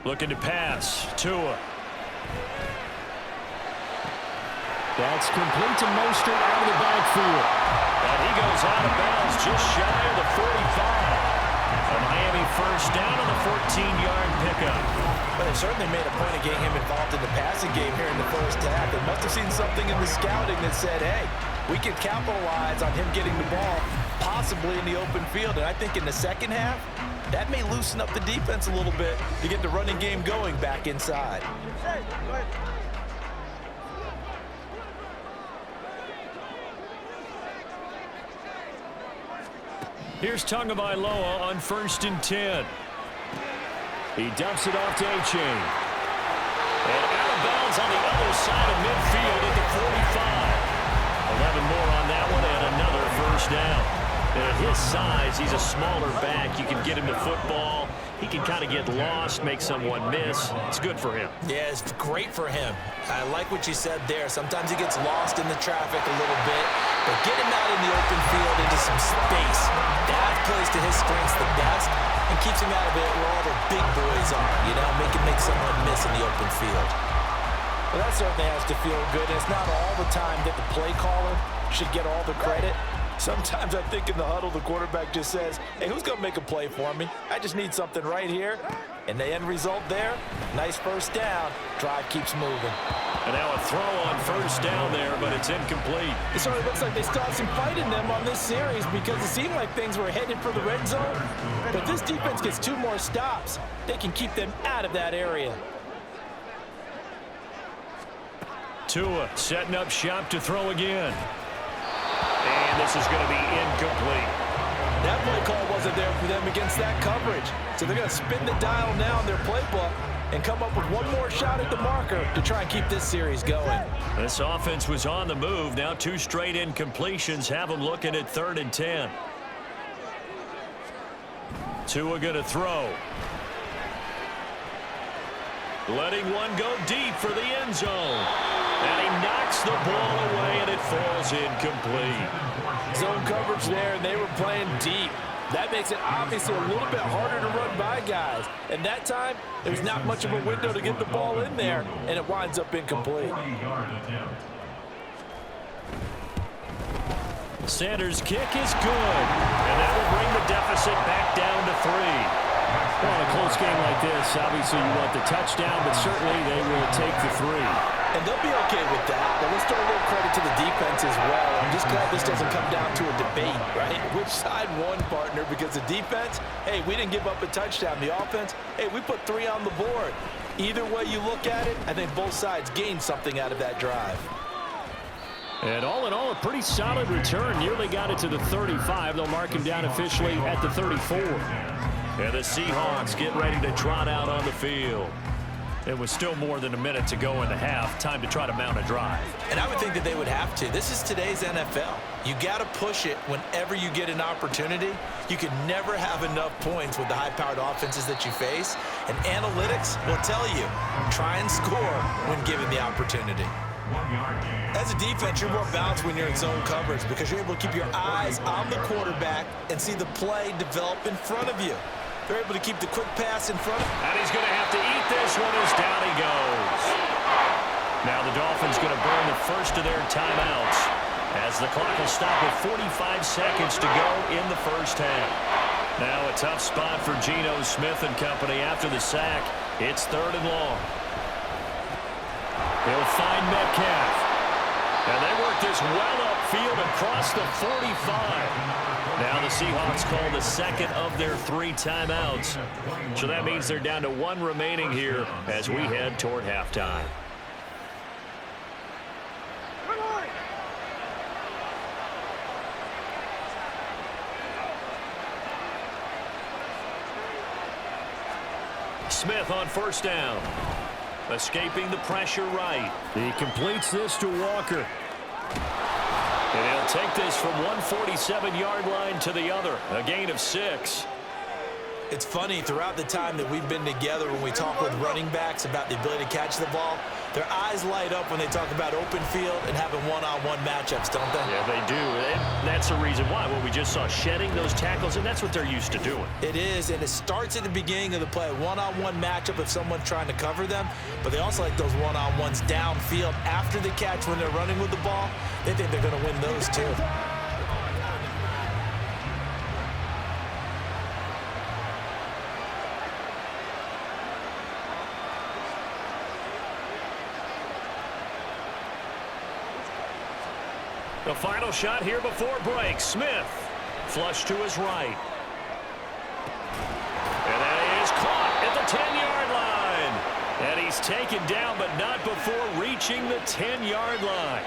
Looking to pass. Tua. That's complete to Mostert out of the backfield. And he goes out of bounds just shy of the 45. A Miami first down on the 14-yard pickup. But they certainly made a point of getting him involved in the passing game here in the first half. They must have seen something in the scouting that said, hey, we can capitalize on him getting the ball possibly in the open field. And I think in the second half, that may loosen up the defense a little bit to get the running game going back inside. Here's Tagovaila on 1st and 10. He dumps it off to A-Chain. And out of bounds on the other side of midfield at the 45. 11 more on that one and another first down. And at his size, he's a smaller back. You can get him to football. He can kind of get lost, make someone miss. It's good for him. Yeah, it's great for him. I like what you said there. Sometimes he gets lost in the traffic a little bit, but get him out in the open field into some space. That plays to his strengths the best and keeps him out of it where all the big boys are, you know, make someone miss in the open field. Well, that certainly has to feel good. It's not all the time that the play caller should get all the credit. Sometimes I think in the huddle, the quarterback just says, hey, who's going to make a play for me? I just need something right here. And the end result there, nice first down. Drive keeps moving. And now a throw on 1st down there, but it's incomplete. It sort of looks like they still have some fight in them on this series because it seemed like things were headed for the red zone. But this defense gets 2 more stops. They can keep them out of that area. Tua setting up shop to throw again. And this is going to be incomplete. That play call wasn't there for them against that coverage. So they're going to spin the dial now in their playbook and come up with 1 more shot at the marker to try and keep this series going. This offense was on the move. Now 2 straight incompletions have them looking at 3rd and 10. Tua going to throw. Letting one go deep for the end zone. And he knocks the ball away, and it falls incomplete. Zone coverage there, and they were playing deep. That makes it obviously a little bit harder to run by guys. And that time, there's not much of a window to get the ball in there, and it winds up incomplete. Sanders' kick is good, and that will bring the deficit back down to 3. Well, in a close game like this, obviously you want the touchdown, but certainly they will take the 3. And they'll be okay with that. But let's throw a little credit to the defense as well. I'm just glad this doesn't come down to a debate, right? Which side won, partner? Because the defense, hey, we didn't give up a touchdown. The offense, hey, we put 3 on the board. Either way you look at it, I think both sides gained something out of that drive. And all in all, a pretty solid return. Nearly got it to the 35. They'll mark him down officially at the 34. And the Seahawks get ready to trot out on the field. It was still more than a minute to go in the half. Time to try to mount a drive. And I would think that they would have to. This is today's NFL. You got to push it whenever you get an opportunity. You can never have enough points with the high-powered offenses that you face. And analytics will tell you, try and score when given the opportunity. 1 yard gain. As a defense, you're more balanced when you're in zone coverage because you're able to keep your eyes on the quarterback and see the play develop in front of you. They're able to keep the quick pass in front of you. And he's going to have to eat this one as down he goes. Now the Dolphins going to burn the first of their timeouts as the clock will stop with 45 seconds to go in the first half. Now a tough spot for Geno Smith and company after the sack. It's 3rd and long. He'll find Metcalf. And they work this well upfield across the 45. Now the Seahawks call the second of their 3 timeouts. So that means they're down to 1 remaining here as we head toward halftime. Smith on 1st down. Escaping the pressure right. He completes this to Walker. And he'll take this from 147-yard line to the other. A gain of 6. It's funny, throughout the time that we've been together when we talk with running backs about the ability to catch the ball, their eyes light up when they talk about open field and having one-on-one matchups, don't they? Yeah, they do. And that's the reason why. What we just saw, shedding those tackles, and that's what they're used to doing. It is, and it starts at the beginning of the play. One-on-one matchup if someone's trying to cover them, but they also like those one-on-ones downfield after the catch when they're running with the ball. They think they're going to win those too. The final shot here before break. Smith, flush to his right. And that is caught at the 10-yard line. And he's taken down, but not before reaching the 10-yard line.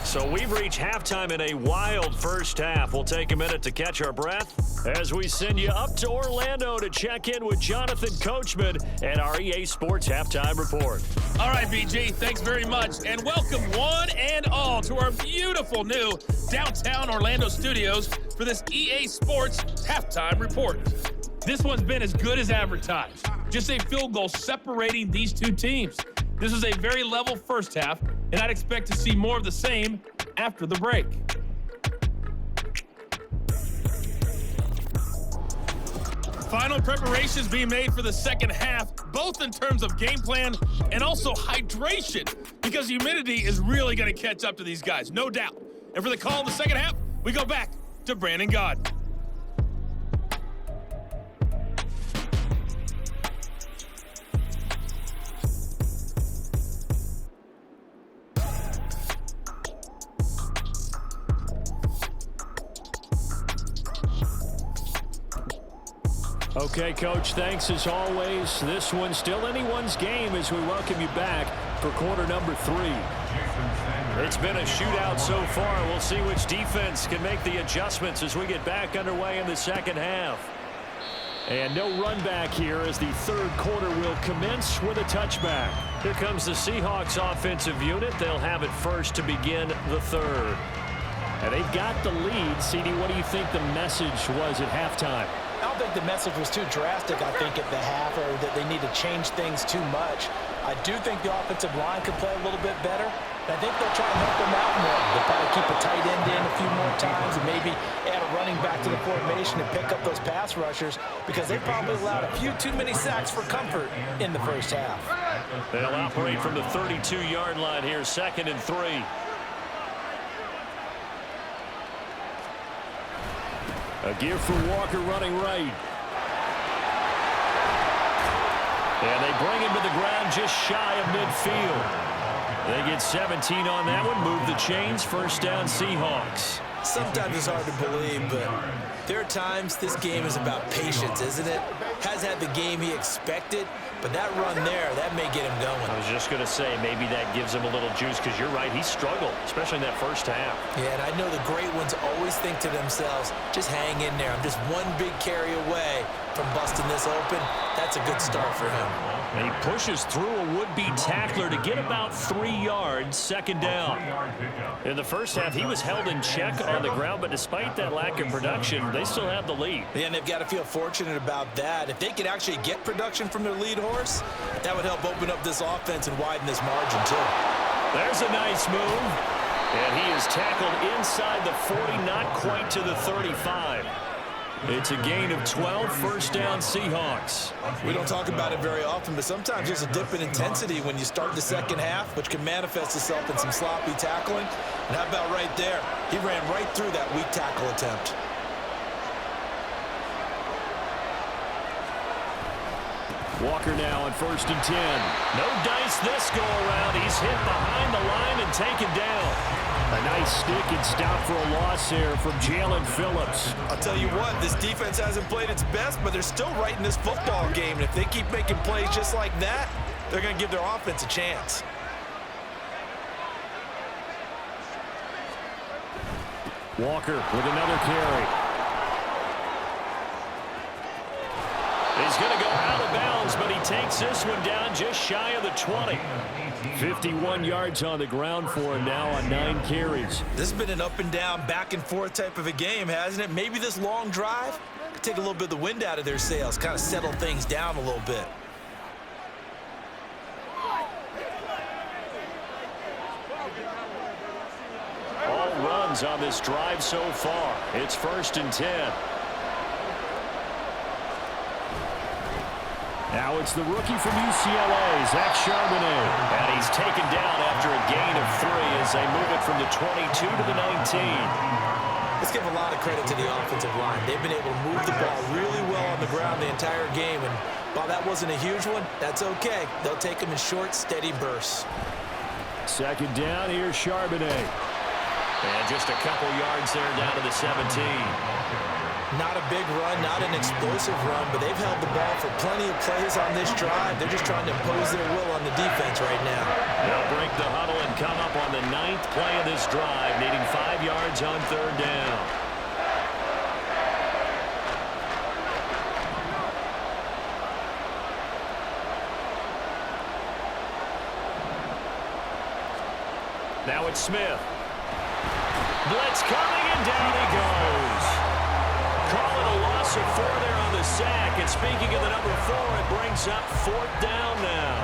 So we've reached halftime in a wild first half. We'll take a minute to catch our breath as we send you up to Orlando to check in with Jonathan Coachman and our EA Sports Halftime Report. All right, BG, thanks very much. And welcome one and all to our beautiful new downtown Orlando studios for this EA Sports Halftime Report. This one's been as good as advertised. Just a field goal separating these two teams. This is a very level first half, and I'd expect to see more of the same after the break. Final preparations being made for the second half, both in terms of game plan and also hydration, because humidity is really going to catch up to these guys, no doubt. And for the call in the second half, we go back to Brandon Gaudin. Okay, Coach, thanks as always. This one's still anyone's game as we welcome you back for quarter number 3. It's been a shootout so far. We'll see which defense can make the adjustments as we get back underway in the second half. And no run back here as the third quarter will commence with a touchback. Here comes the Seahawks offensive unit. They'll have it first to begin the third. And they've got the lead. CD, what do you think the message was at halftime? I don't think the message was too drastic, I think, at the half, or that they need to change things too much. I do think the offensive line could play a little bit better. And I think they'll try and help them out more. They'll probably keep a tight end in a few more times and maybe add a running back to the formation and pick up those pass rushers because they probably allowed a few too many sacks for comfort in the first half. They'll operate from the 32-yard line here, 2nd and 3. A gear for Walker running right. And they bring him to the ground just shy of midfield. They get 17 on that one, move the chains, first down Seahawks. Sometimes it's hard to believe, but there are times this game is about patience, isn't it? Has had the game he expected, but that run there, that may get him going. I was just going to say, maybe that gives him a little juice, because you're right, he struggled, especially in that first half. Yeah, and I know the great ones always think to themselves, just hang in there. I'm just one big carry away from busting this open. That's a good start for him. And he pushes through a would-be tackler to get about 3 yards, 2nd down. In the first half, he was held in check on the ground, but despite that lack of production, they still have the lead. Yeah, and they've got to feel fortunate about that. If they could actually get production from their lead horse, that would help open up this offense and widen this margin, too. There's a nice move. And he is tackled inside the 40, not quite to the 35. It's a gain of 12, first down Seahawks. We don't talk about it very often, but sometimes there's a dip in intensity when you start the second half, which can manifest itself in some sloppy tackling. And how about right there? He ran right through that weak tackle attempt. Walker now on 1st and 10. No dice this go around. He's hit behind the line and taken down. A nice stick and stop for a loss there from Jalen Phillips. I'll tell you what, this defense hasn't played its best, but they're still right in this football game. And if they keep making plays just like that, they're going to give their offense a chance. Walker with another carry. He's going to go out of bounds, but he takes this one down just shy of the 20. 51 yards on the ground for him now on 9 carries. This has been an up and down, back and forth type of a game, hasn't it? Maybe this long drive could take a little bit of the wind out of their sails, kind of settle things down a little bit. All runs on this drive so far. It's 1st and 10. Now it's the rookie from UCLA, Zach Charbonnet. And he's taken down after a gain of 3 as they move it from the 22 to the 19. Let's give a lot of credit to the offensive line. They've been able to move the ball really well on the ground the entire game. And while that wasn't a huge one, that's okay. They'll take them in short, steady bursts. 2nd down, here's Charbonnet. And just a couple yards there down to the 17. Not a big run, not an explosive run, but they've held the ball for plenty of plays on this drive. They're just trying to impose their will on the defense right now. They'll break the huddle and come up on the 9th play of this drive, needing 5 yards on 3rd down. Now it's Smith. Blitz coming, and down he goes. Calling a loss of 4 there on the sack. And speaking of the number 4, it brings up 4th down now.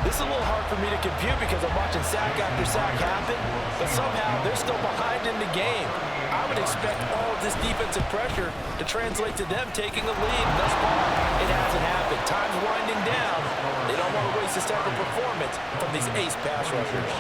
This is a little hard for me to compute because I'm watching sack after sack happen, but somehow they're still behind in the game. I would expect all of this defensive pressure to translate to them taking a lead. Thus far, it hasn't happened. Time's winding down. They don't want to waste this type of performance from these ace pass rushers.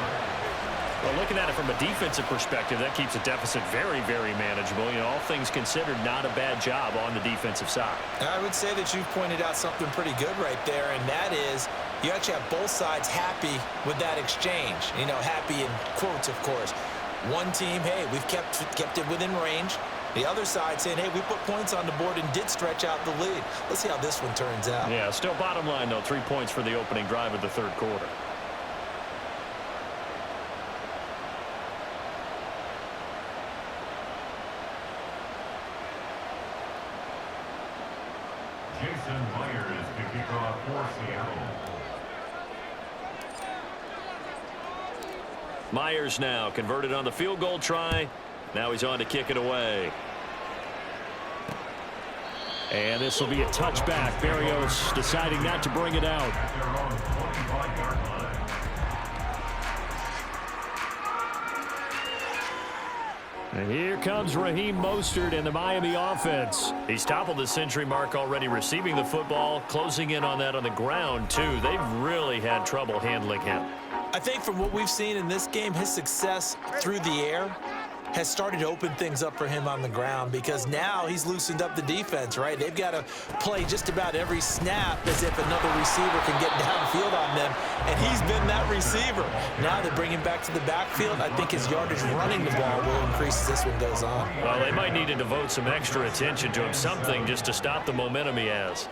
Well, looking at it from a defensive perspective, that keeps the deficit very, very manageable. You know, all things considered, not a bad job on the defensive side. I would say that you've pointed out something pretty good right there, and that is you actually have both sides happy with that exchange. You know, happy in quotes, of course. One team, hey, we've kept it within range. The other side saying, hey, we put points on the board and did stretch out the lead. Let's see how this one turns out. Yeah, still bottom line, though, 3 points for the opening drive of the 3rd quarter. Jason Myers to kick off for Seattle. Myers now converted on the field goal try. Now he's on to kick it away. And this will be a touchback. Berrios deciding not to bring it out. And here comes Raheem Mostert and the Miami offense. He's toppled the century mark already receiving the football, closing in on that on the ground, too. They've really had trouble handling him. I think from what we've seen in this game, his success through the air has started to open things up for him on the ground because now he's loosened up the defense, right? They've got to play just about every snap as if another receiver can get downfield on them, and he's been that receiver. Now they bring him back to the backfield. I think his yardage running the ball will increase as this one goes on. Well, they might need to devote some extra attention to him, something just to stop the momentum he has.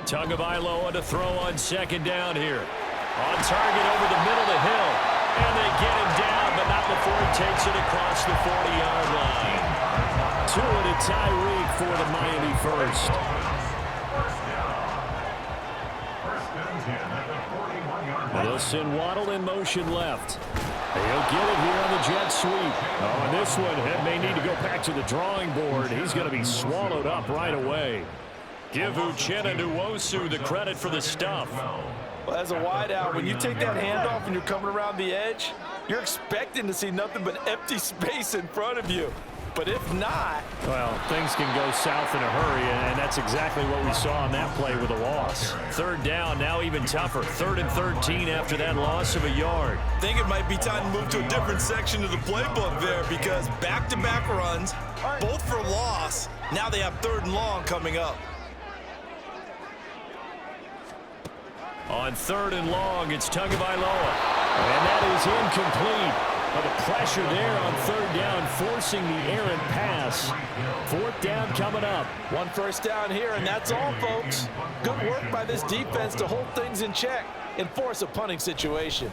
Tagovaila on to throw on 2nd down here. On target over the middle of the hill. And they get him down, but not before he takes it across the 40-yard line. 2 to Tyreek for the Miami first. Wilson Waddle in motion left. He'll get it here on the jet sweep. Oh, and this one may need to go back to the drawing board. He's going to be swallowed up right away. Give Uchenna Nwosu the credit for the stuff. Well, as a wideout, when you take that handoff and you're coming around the edge, you're expecting to see nothing but empty space in front of you. But if not... Well, things can go south in a hurry, and that's exactly what we saw on that play with a loss. Third down, now even tougher. 3rd and 13 after that loss of a yard. I think it might be time to move to a different section of the playbook there because back-to-back runs, both for loss. Now they have 3rd and long coming up. On 3rd and long, it's Tagovaila. And that is incomplete. But the pressure there on 3rd down, forcing the errant pass. 4th down coming up. 1 first down here, and that's all, folks. Good work by this defense to hold things in check and force a punting situation.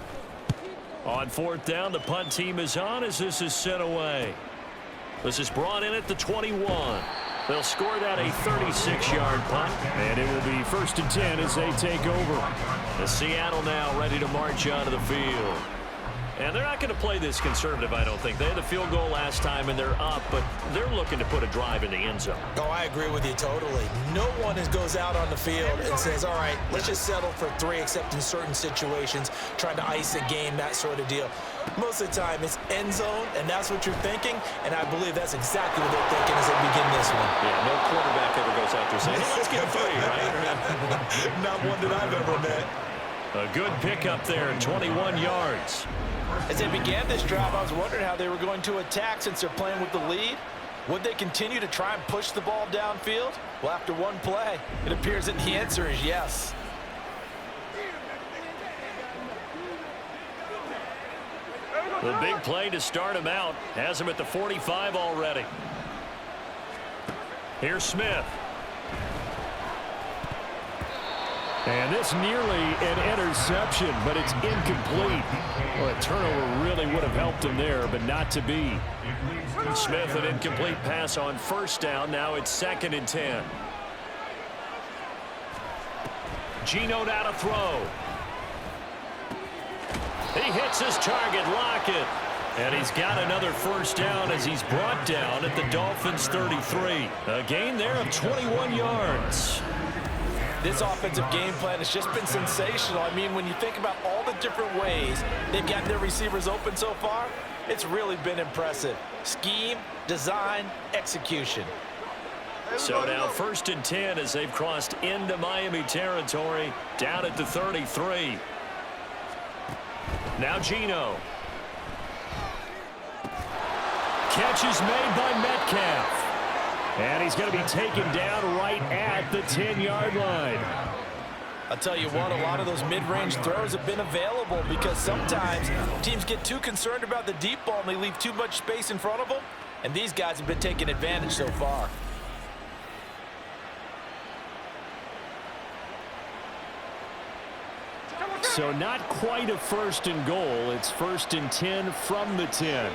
On 4th down, the punt team is on as this is sent away. This is brought in at the 21. They'll score that a 36-yard punt, and it will be 1st and 10 as they take over. The Seattle now ready to march onto the field. And they're not going to play this conservative, I don't think. They had the field goal last time, and they're up, but they're looking to put a drive in the end zone. Oh, I agree with you totally. No one goes out on the field and says, all right, let's just settle for 3, except in certain situations, trying to ice a game, that sort of deal. Most of the time, it's end zone, and that's what you're thinking, and I believe that's exactly what they're thinking as they begin this one. Yeah, no quarterback ever goes out there saying, hey, let's get a free, right? Not one that I've ever met. A good pickup there, 21 yards. As they began this drive, I was wondering how they were going to attack since they're playing with the lead. Would they continue to try and push the ball downfield? Well, after one play, it appears that the answer is yes. The big play to start him out has him at the 45 already. Here's Smith. And this nearly an interception, but it's incomplete. Well, a turnover really would have helped him there, but not to be. Smith, an incomplete pass on 1st down. Now it's 2nd and 10. Geno now to throw. He hits his target, Lockett. And he's got another 1st down as he's brought down at the Dolphins' 33. A gain there of 21 yards. This offensive game plan has just been sensational. I mean, when you think about all the different ways they've gotten their receivers open so far, it's really been impressive. Scheme, design, execution. So now 1st and 10 as they've crossed into Miami territory, down at the 33. Now Geno. Catch is made by Metcalf. And he's going to be taken down right at the 10-yard line. I'll tell you what, a lot of those mid-range throws have been available because sometimes teams get too concerned about the deep ball and they leave too much space in front of them. And these guys have been taking advantage so far. So not quite a 1st and goal. It's 1st and 10 from the 10.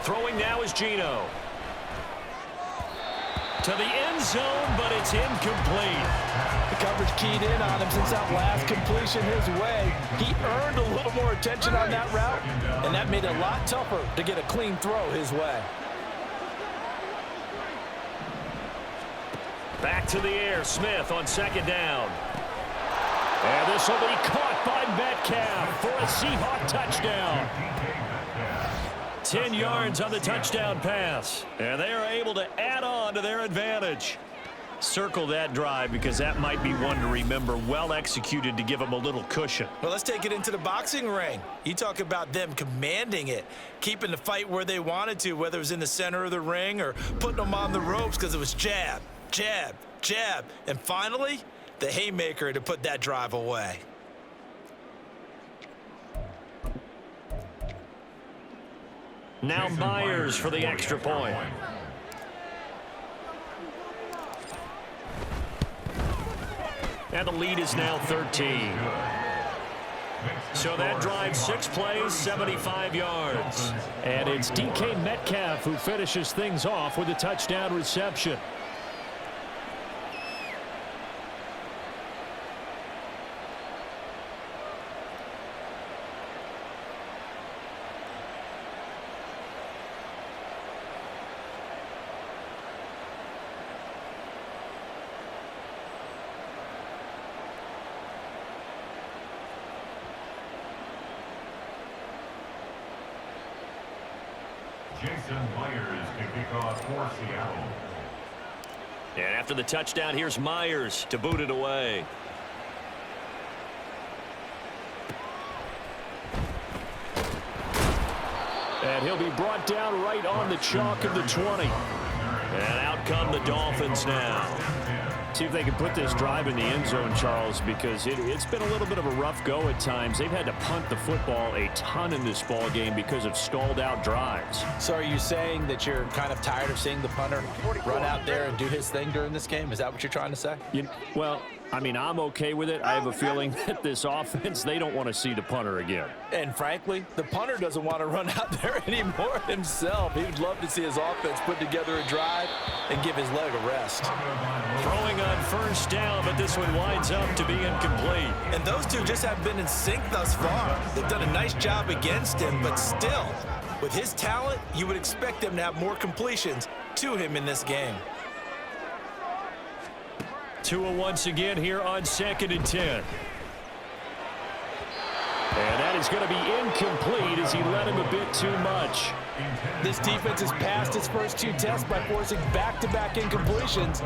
Throwing now is Geno. To the end zone, but it's incomplete. The coverage keyed in on him since that last completion his way. He earned a little more attention on that route, and that made it a lot tougher to get a clean throw his way. Back to the air, Smith on 2nd down. And this will be caught by Metcalf for a Seahawk touchdown. 10 yards on the touchdown pass. And they are able to add on to their advantage. Circle that drive because that might be one to remember. Well executed to give them a little cushion. Well, let's take it into the boxing ring. You talk about them commanding it, keeping the fight where they wanted to, whether it was in the center of the ring or putting them on the ropes because it was jab, jab, jab. And finally, the haymaker to put that drive away. Now Myers for the extra point. And the lead is now 13. So that drives 6 plays, 75 yards. And it's DK Metcalf who finishes things off with a touchdown reception. Jason Myers to kick off for Seattle. And after the touchdown, here's Myers to boot it away. And he'll be brought down right on the chalk of the 20. And out come the Dolphins now. See if they can put this drive in the end zone, Charles, because it's been a little bit of a rough go at times. They've had to punt the football a ton in this ball game because of stalled out drives. So are you saying that you're kind of tired of seeing the punter run out there and do his thing during this game? Is that what you're trying to say? Well, I mean, I'm okay with it. I have a feeling that this offense, they don't want to see the punter again. And frankly, the punter doesn't want to run out there anymore himself. He would love to see his offense put together a drive and give his leg a rest. Throwing on first down, but this one winds up to be incomplete. And those two just haven't been in sync thus far. They've done a nice job against him, but still, with his talent, you would expect them to have more completions to him in this game. Tua once again here on 2nd and 10. And that is going to be incomplete as he led him a bit too much. This defense has passed its first two tests by forcing back-to-back incompletions.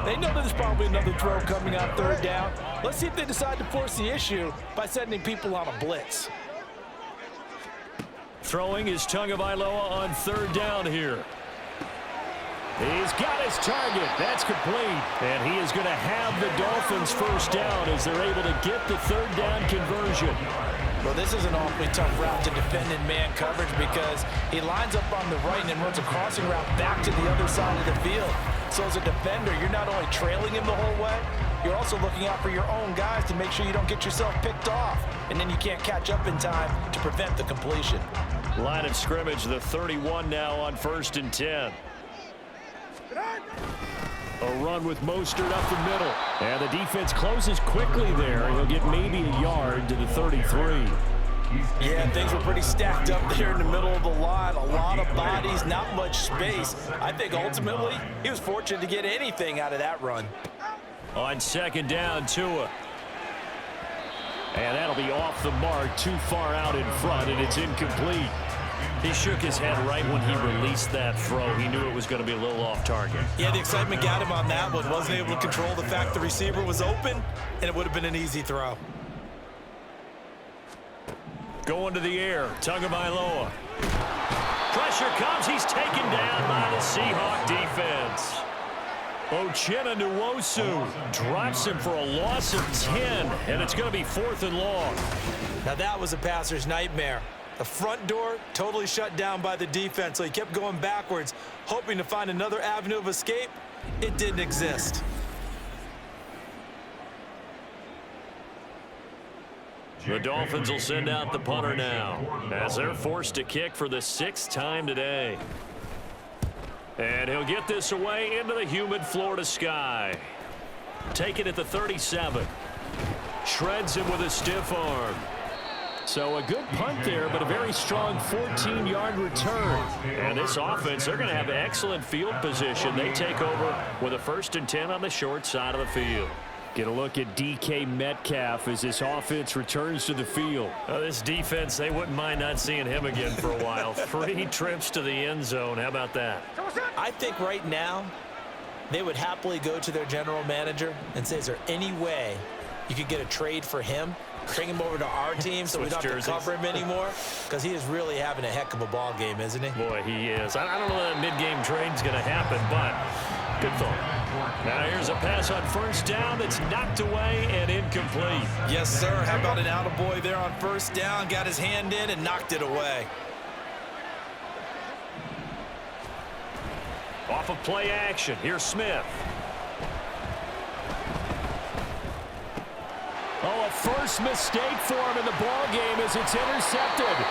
They know that there's probably another throw coming on 3rd down. Let's see if they decide to force the issue by sending people on a blitz. Throwing is Tagovaila on 3rd down here. He's got his target. That's complete. And he is going to have the Dolphins first down as they're able to get the 3rd down conversion. Well, this is an awfully tough route to defend in man coverage because he lines up on the right and then runs a crossing route back to the other side of the field. So as a defender, you're not only trailing him the whole way, you're also looking out for your own guys to make sure you don't get yourself picked off. And then you can't catch up in time to prevent the completion. Line of scrimmage, the 31 now on 1st and 10. A run with Mostert up the middle. And the defense closes quickly there. He'll get maybe a yard to the 33. Yeah, things were pretty stacked up there in the middle of the line. A lot of bodies, not much space. I think ultimately he was fortunate to get anything out of that run. On 2nd down, Tua. And that'll be off the mark, too far out in front, and it's incomplete. He shook his head right when he released that throw. He knew it was going to be a little off target. Yeah, the excitement got him on that one. Wasn't able to control the fact the receiver was open, and it would have been an easy throw. Going to the air, Tagovaila. Pressure comes. He's taken down by the Seahawks defense. Geno drops him for a loss of 10, and it's going to be 4th and long. Now that was a passer's nightmare. The front door totally shut down by the defense, so he kept going backwards, hoping to find another avenue of escape. It didn't exist. The Dolphins will send out the punter now as they're forced to kick for the 6th time today. And he'll get this away into the humid Florida sky. Take it at the 37. Shreds him with a stiff arm. So a good punt there, but a very strong 14-yard return. And this offense, they're going to have excellent field position. They take over with a 1st and 10 on the short side of the field. Get a look at DK Metcalf as this offense returns to the field. This defense, they wouldn't mind not seeing him again for a while. 3 trips to the end zone. How about that? I think right now they would happily go to their general manager and say, is there any way you could get a trade for him? Bring him over to our team so we don't have to cover him anymore, because he is really having a heck of a ball game, isn't he? Boy, he is. I don't know that mid-game trade's going to happen, but good thought. Now here's a pass on 1st down that's knocked away and incomplete. Yes, sir. How about an attaboy there on 1st down? Got his hand in and knocked it away. Off of play action, here's Smith. Oh, a first mistake for him in the ball game as it's intercepted.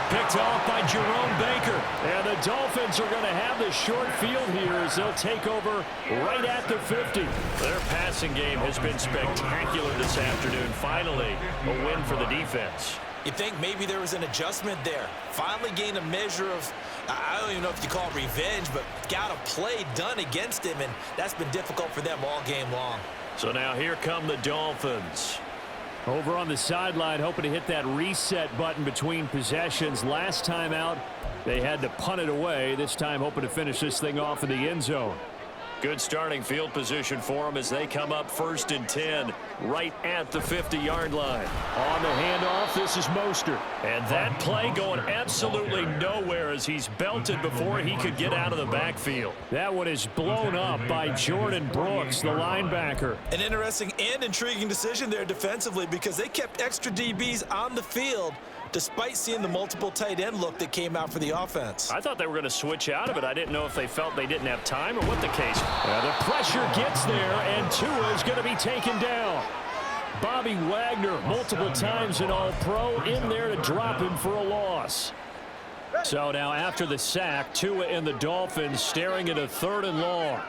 Picked off by Jerome Baker. And the Dolphins are going to have the short field here as they'll take over right at the 50. Their passing game has been spectacular this afternoon. Finally, a win for the defense. You think maybe there was an adjustment there. Finally gained a measure of, I don't even know if you call it revenge, but got a play done against him, and that's been difficult for them all game long. So now here come the Dolphins. Over on the sideline, hoping to hit that reset button between possessions. Last time out, they had to punt it away. This time, hoping to finish this thing off in the end zone. Good starting field position for them as they come up 1st and 10, right at the 50-yard line. On the handoff, this is Mostert. And that play going absolutely nowhere as he's belted before he could get out of the backfield. That one is blown up by Jordan Brooks, the linebacker. An interesting and intriguing decision there defensively because they kept extra DBs on the field despite seeing the multiple tight end look that came out for the offense. I thought they were going to switch out of it. I didn't know if they felt they didn't have time or what the case. The pressure gets there, and Tua is going to be taken down. Bobby Wagner, multiple times an All-Pro, in there to drop him for a loss. So now after the sack, Tua and the Dolphins staring at a 3rd and long.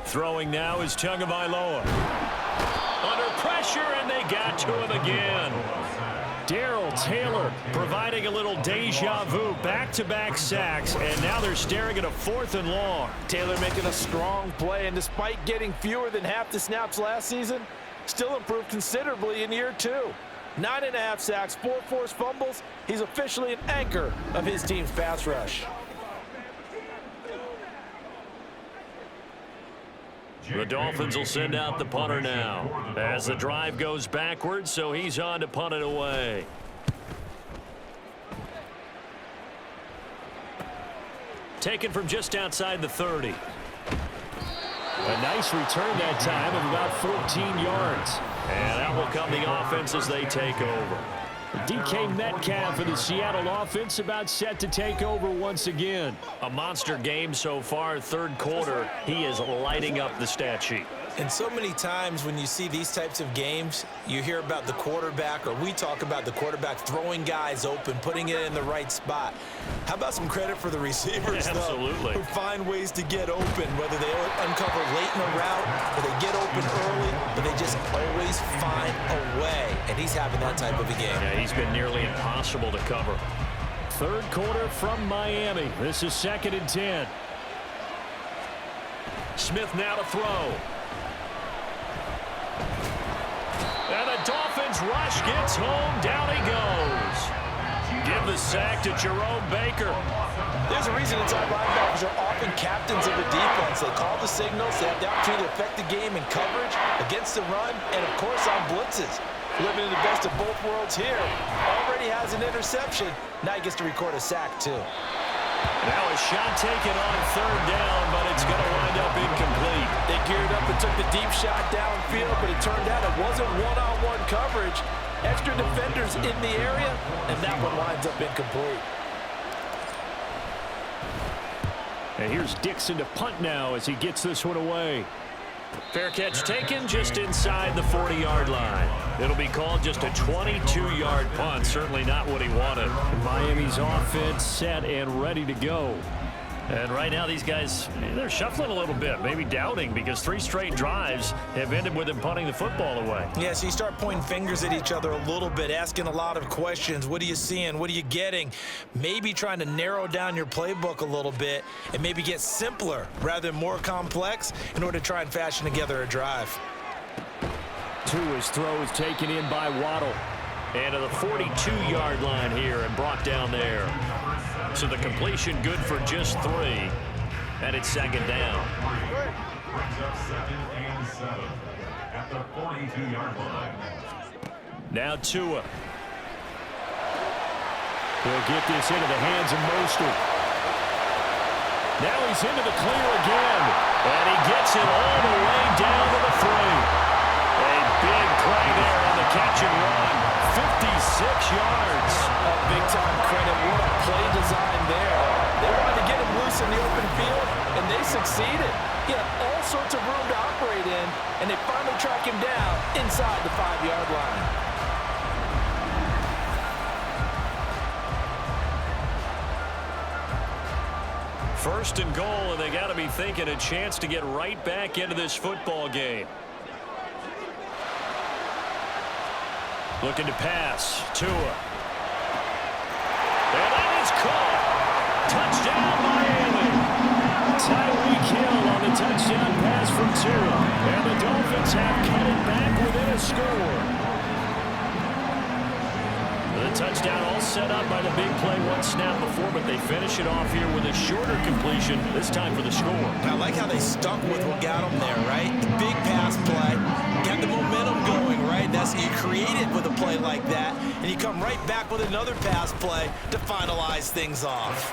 Throwing now is Tagovaila. Under pressure, and they got to him again. Darrell Taylor providing a little deja vu, back-to-back sacks, and now they're staring at a 4th and long. Taylor making a strong play, and despite getting fewer than half the snaps last season, still improved considerably in year 2. 9.5 sacks, 4 forced fumbles. He's officially an anchor of his team's pass rush. The Dolphins will send out the punter now as the drive goes backwards, so he's on to punt it away. Taken from just outside the 30. A nice return that time of about 14 yards. And that will come the offense as they take over. DK Metcalf for the Seattle offense about set to take over once again. A monster game so far, 3rd quarter. He is lighting up the stat sheet. And so many times when you see these types of games, you hear about the quarterback, or we talk about the quarterback throwing guys open, putting it in the right spot. How about some credit for the receivers, Absolutely. though, who find ways to get open, whether they uncover late in the route or they get open early, but they just always find a way. And he's having that type of a game. Yeah, he's been nearly impossible to cover. 3rd quarter from Miami. This is 2nd and 10. Smith now to throw. And the Dolphins rush gets home. Down he goes. Give the sack to Jerome Baker. There's a reason inside linebackers are often captains of the defense. They call the signals. They have the opportunity to affect the game in coverage, against the run, and, of course, on blitzes. Living in the best of both worlds here. Already has an interception. Now he gets to record a sack, too. Now a shot taken on 3rd down, but it's going to wind up incomplete. They geared up and took the deep shot downfield, but it turned out it wasn't one-on-one coverage. Extra defenders in the area, and that one winds up incomplete. And here's Dixon to punt now as he gets this one away. Fair catch taken just inside the 40-yard line. It'll be called just a 22-yard punt. Certainly not what he wanted. Miami's offense set and ready to go. And right now these guys, they're shuffling a little bit, maybe doubting, because 3 straight drives have ended with them punting the football away. Yeah, so you start pointing fingers at each other a little bit, asking a lot of questions. What are you seeing? What are you getting? Maybe trying to narrow down your playbook a little bit and maybe get simpler rather than more complex in order to try and fashion together a drive. Tua's throw is taken in by Waddle. And to the 42-yard line here and brought down there. So the completion good for just 3. And it's 2nd down. Brings up 2nd and 7 at the 42-yard line. Now Tua. He'll get this into the hands of Mostert. Now he's into the clear again. And he gets it all the way down to the 3. A big play there on the catch and run. 56 yards. Big-time credit. What a play design there. They wanted to get him loose in the open field, and they succeeded. He had all sorts of room to operate in, and they finally track him down inside the 5-yard line. First and goal, and they got to be thinking a chance to get right back into this football game. Looking to pass. Tua. And that is caught. Touchdown, Miami. Tyreek Hill on the touchdown pass from Tua. And the Dolphins have cut it back within a score. touchdown all set up by the big play one snap before, but they finish it off here with a shorter completion, this time for the score. I like how they stuck with what got them there, right? The big pass play, got the momentum going, right? That's you create it with a play like that, and you come right back with another pass play to finalize things off.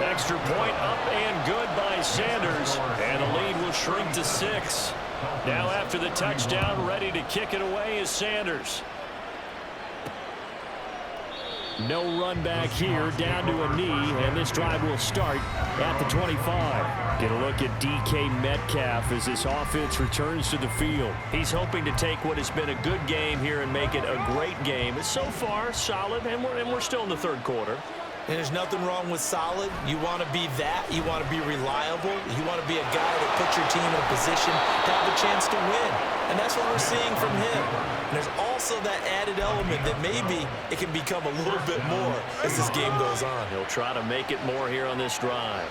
Extra point up and good by Sanders, and the lead will shrink to 6. Now after the touchdown, ready to kick it away is Sanders. No run back here, down to a knee, and this drive will start at the 25. Get a look at DK Metcalf as this offense returns to the field. He's hoping to take what has been a good game here and make it a great game. It's so far solid, and we're still in the third quarter. And there's nothing wrong with solid. You want to be that. You want to be reliable. You want to be a guy that puts your team in a position to have a chance to win. And that's what we're seeing from him. And there's also that added element that maybe it can become a little bit more as this game goes on. He'll try to make it more here on this drive.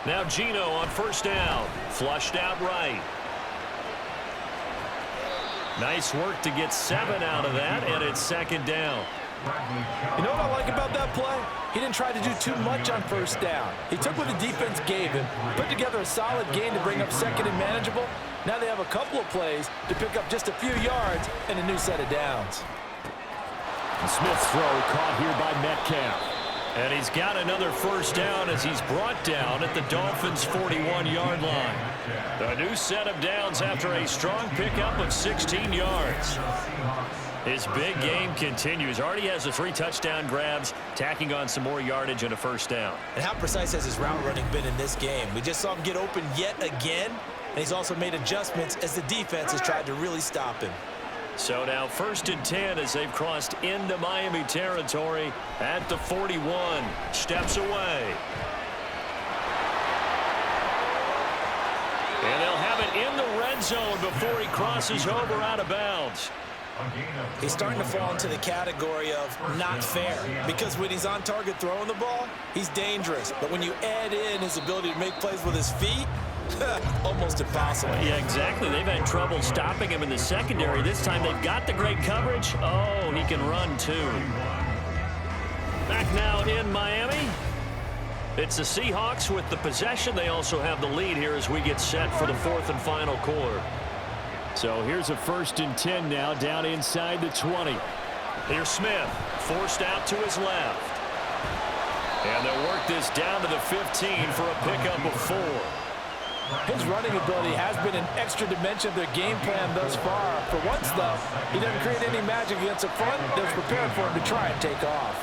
Now Geno on first down. Flushed out right. Nice work to get 7 out of that, and it's second down. You know what I like about that play? He didn't try to do too much on first down. He took what the defense gave him, put together a solid game to bring up second and manageable. Now they have a couple of plays to pick up just a few yards and a new set of downs. Smith's throw caught here by Metcalf. And he's got another first down as he's brought down at the Dolphins' 41-yard line. A new set of downs after a strong pickup of 16 yards. His big game continues. Already has the 3 touchdown grabs, tacking on some more yardage and a first down. And how precise has his route running been in this game? We just saw him get open yet again, and he's also made adjustments as the defense has tried to really stop him. So now 1st and 10 as they've crossed into Miami territory at the 41. Steps away. And they'll have it in the red zone before he crosses over out of bounds. He's starting to fall into the category of not fair, because when he's on target throwing the ball, he's dangerous. But when you add in his ability to make plays with his feet, almost impossible. Yeah, exactly. They've had trouble stopping him in the secondary. This time they've got the great coverage. Oh, he can run too. Back now in Miami. It's the Seahawks with the possession. They also have the lead here as we get set for the 4th and final quarter. So here's a 1st and 10 now, down inside the 20. Here's Smith, forced out to his left. And they'll work this down to the 15 for a pickup of 4. His running ability has been an extra dimension of their game plan thus far. For once, though, he doesn't create any magic against the front that's prepared for him to try and take off.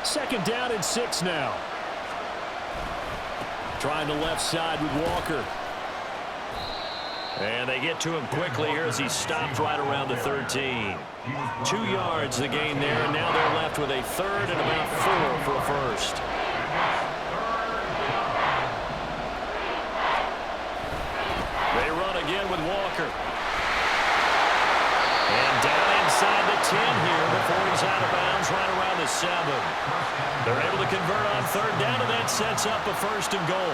2nd down and 6 now. Trying the left side with Walker. And they get to him quickly here as he stopped right around the 13. 2 yards the gain there, and now they're left with a 3rd and about 4 for a first. They run again with Walker. And down inside the 10 here before he's out of bounds right around the 7. They're able to convert on 3rd down, and that sets up a 1st and goal.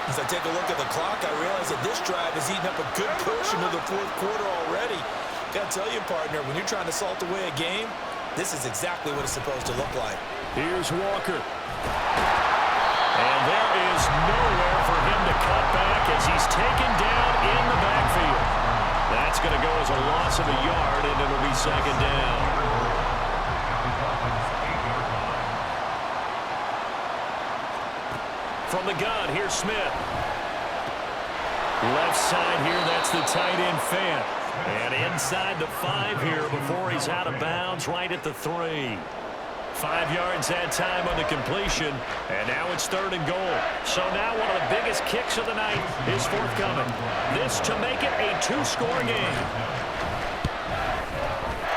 As I take a look at the clock, I realize that this drive has eaten up a good portion of the 4th quarter already. Got to tell you, partner, when you're trying to salt away a game, this is exactly what it's supposed to look like. Here's Walker. And there is nowhere for him to cut back as he's taken down in the backfield. That's going to go as a loss of a yard, and it'll be 2nd down. From the gun, here's Smith. Left side here, that's the tight end Fant. And inside the 5 here before he's out of bounds right at the 3. 5 yards that time on the completion, and now it's 3rd and goal. So now one of the biggest kicks of the night is forthcoming. This to make it a 2-score game.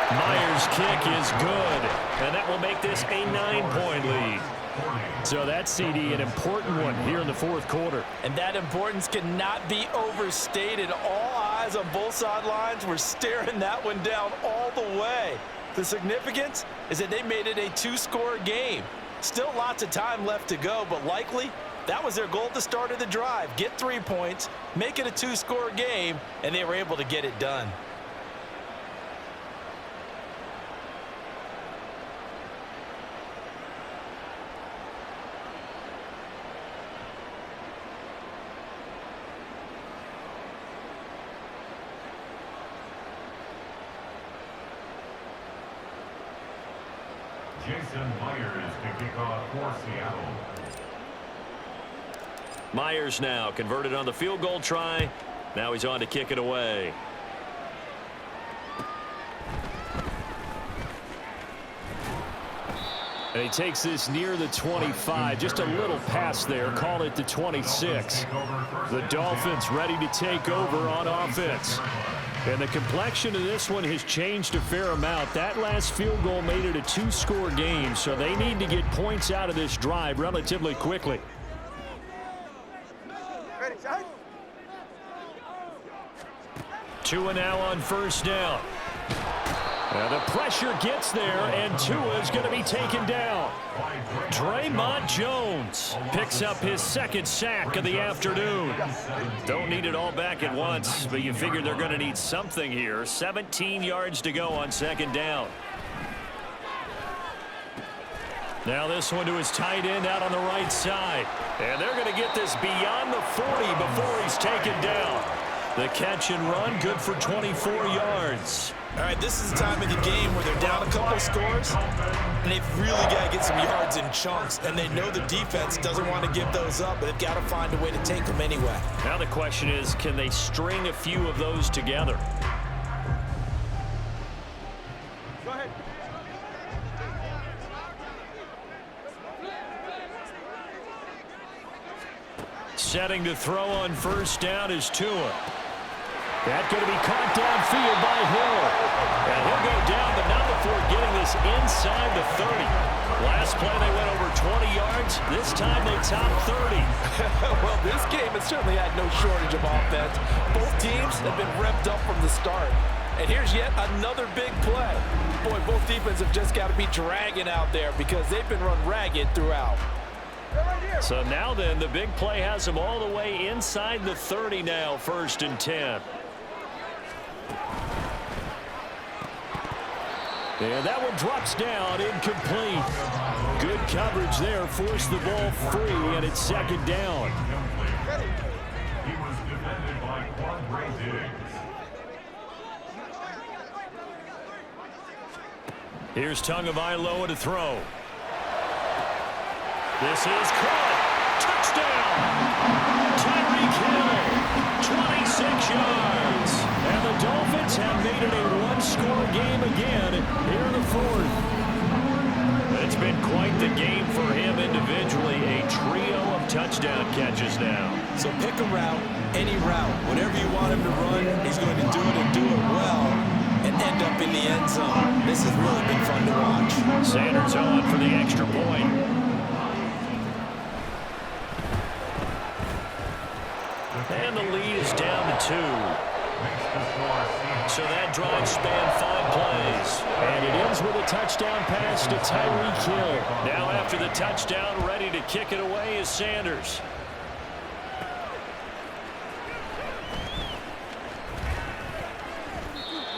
Myers' kick is good, and that will make this a 9-point lead. So that's, CD, an important one here in the 4th quarter. And that importance cannot be overstated. All eyes on both sidelines were staring that one down all the way. The significance is that they made it a 2-score game. Still lots of time left to go, but likely that was their goal at the start of the drive. Get 3 points, make it a 2-score game, and they were able to get it done. Jason Myers to kick off for Seattle. Myers now converted on the field goal try. Now he's on to kick it away. And he takes this near the 25. Just a little pass there. Call it the 26. The Dolphins ready to take over on offense. And the complexion of this one has changed a fair amount. That last field goal made it a two-score game, so they need to get points out of this drive relatively quickly. Tua now on first down. The pressure gets there, and Tua is going to be taken down. Draymond Jones picks up his second sack of the afternoon. Don't need it all back at once, but you figure they're going to need something here. 17 yards to go on second down. Now this one to his tight end out on the right side. And they're going to get this beyond the 40 before he's taken down. The catch and run, good for 24 yards. All right, this is the time of the game where they're down a couple of scores, and they've really got to get some yards in chunks, and they know the defense doesn't want to give those up, but they've got to find a way to take them anyway. Now the question is, can they string a few of those together? Go ahead. Setting to throw on first down is Tua. That's going to be caught downfield by Hill. And he'll go down, but not before getting this inside the 30. Last play, they went over 20 yards. This time, they topped 30. Well, this game has certainly had no shortage of offense. Both teams have been revved up from the start. And here's yet another big play. Boy, both defenses have just got to be dragging out there because they've been run ragged throughout. So now then, the big play has them all the way inside the 30 now, 1st and 10. And that one drops down, incomplete. Good coverage there, forced the ball free, and it's second down. He was defended by Quandre Diggs. Here's Tagovaila to throw. This is caught. Touchdown! Tyreek Hill, 26 yards. And the Dolphins have made it a one-score game again here in the 4th. It's been quite the game for him individually. A trio of touchdown catches now. So pick a route, any route. Whatever you want him to run, he's going to do it and do it well and end up in the end zone. This has really been fun to watch. Sanders on for the extra point. And the lead is down to 2. So that drive spanned 5 plays. And it ends with a touchdown pass to Tyreek Hill. Now after the touchdown, ready to kick it away is Sanders.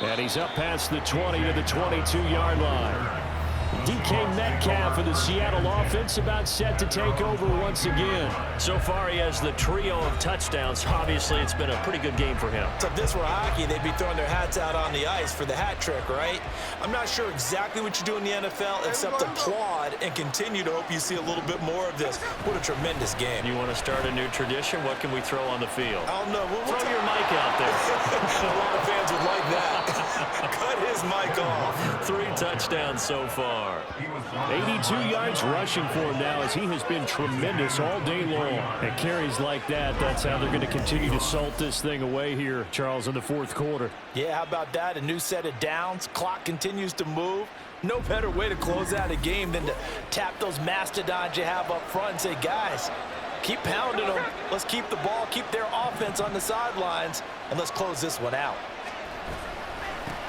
And he's up past the 20 to the 22-yard line. DK Metcalf of the Seattle offense about set to take over once again. So far, he has the trio of touchdowns. Obviously, it's been a pretty good game for him. So if this were hockey, they'd be throwing their hats out on the ice for the hat trick, right? I'm not sure exactly what you do in the NFL except applaud and continue to hope you see a little bit more of this. What a tremendous game. You want to start a new tradition? What can we throw on the field? I don't know. Throw your mic out there. A lot of fans would like that. Cut his mic off. 3 touchdowns so far. 82 yards rushing for him now as he has been tremendous all day long. And carries like that, that's how they're going to continue to salt this thing away here, Charles, in the 4th quarter. Yeah, how about that? A new set of downs. Clock continues to move. No better way to close out a game than to tap those mastodons you have up front and say, guys, keep pounding them. Let's keep the ball, keep their offense on the sidelines, and let's close this one out.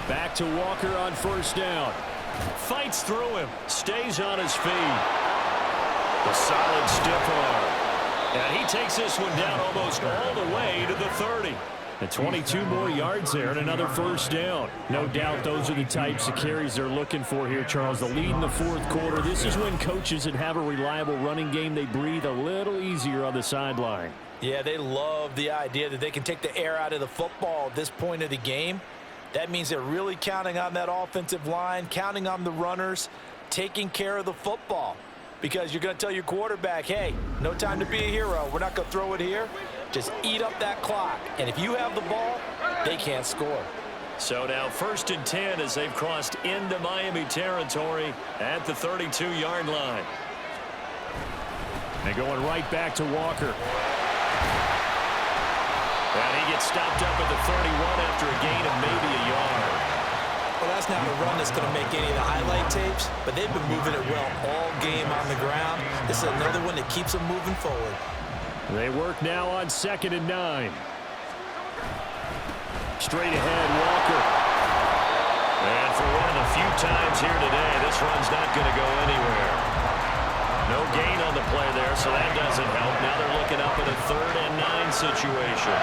Back to Walker on first down. Fights through him. Stays on his feet. A solid stiff arm. And he takes this one down almost all the way to the 30. And 22 more yards there and another first down. No doubt those are the types of carries they're looking for here, Charles. The lead in the 4th quarter. This is when coaches that have a reliable running game, they breathe a little easier on the sideline. Yeah, they love the idea that they can take the air out of the football at this point of the game. That means they're really counting on that offensive line, counting on the runners taking care of the football. Because you're going to tell your quarterback, hey, no time to be a hero. We're not going to throw it here. Just eat up that clock. And if you have the ball, they can't score. So now 1st and 10 as they've crossed into Miami territory at the 32-yard line. And going right back to Walker. And he gets stopped up at the 31 after a gain of maybe a yard. Well, that's not a run that's going to make any of the highlight tapes, but they've been moving it well all game on the ground. This is another one that keeps them moving forward. They work now on 2nd and 9. Straight ahead, Walker. And for one of the few times here today, this run's not going to go anywhere. No gain on the play there, so that doesn't help. Now they're looking up at a 3rd and 9 situation.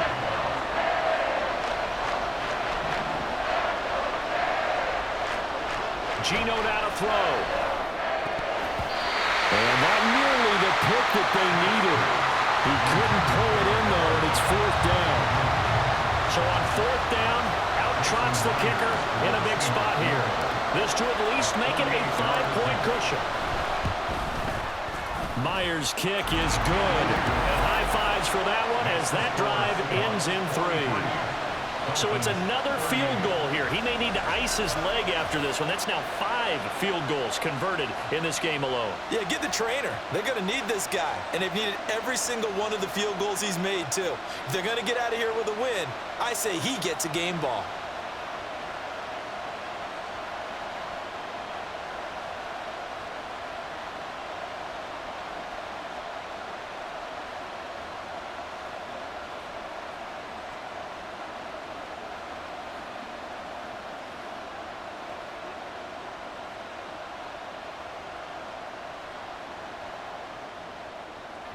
Geno now to throw. And not nearly the pick that they needed. He couldn't pull it in, though, and it's 4th down. So on 4th down, out trots the kicker in a big spot here. This to at least make it a 5-point cushion. Myers' kick is good. And high fives for that one as that drive ends in 3. So it's another field goal here. He may need to ice his leg after this one. That's now 5 field goals converted in this game alone. Yeah, get the trainer. They're going to need this guy. And they've needed every single one of the field goals he's made, too. If they're going to get out of here with a win, I say he gets a game ball.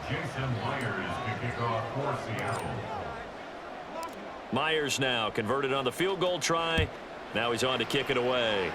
Jason Myers to kick off for Seattle. Myers now converted on the field goal try. Now he's on to kick it away.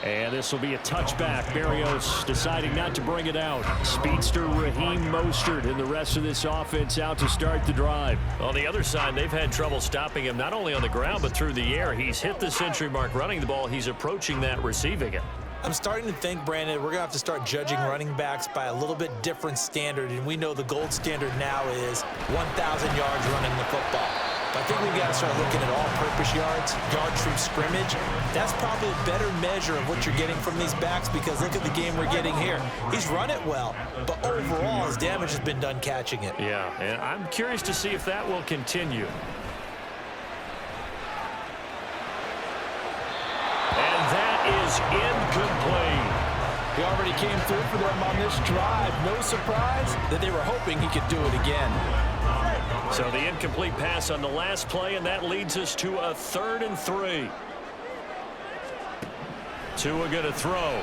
And this will be a touchback. Barrios deciding not to bring it out. Speedster Raheem Mostert and the rest of this offense out to start the drive. On the other side, they've had trouble stopping him not only on the ground but through the air. He's hit the century mark running the ball. He's approaching that receiving it. I'm starting to think, Brandon, we're going to have to start judging running backs by a little bit different standard, and we know the gold standard now is 1,000 yards running the football. But I think we've got to start looking at all-purpose yards, yards from scrimmage. That's probably a better measure of what you're getting from these backs because look at the game we're getting here. He's run it well, but overall his damage has been done catching it. Yeah, and I'm curious to see if that will continue. Is incomplete. He already came through for them on this drive. No surprise that they were hoping he could do it again. So the incomplete pass on the last play, and that leads us to a 3rd and 3. Tua going to throw.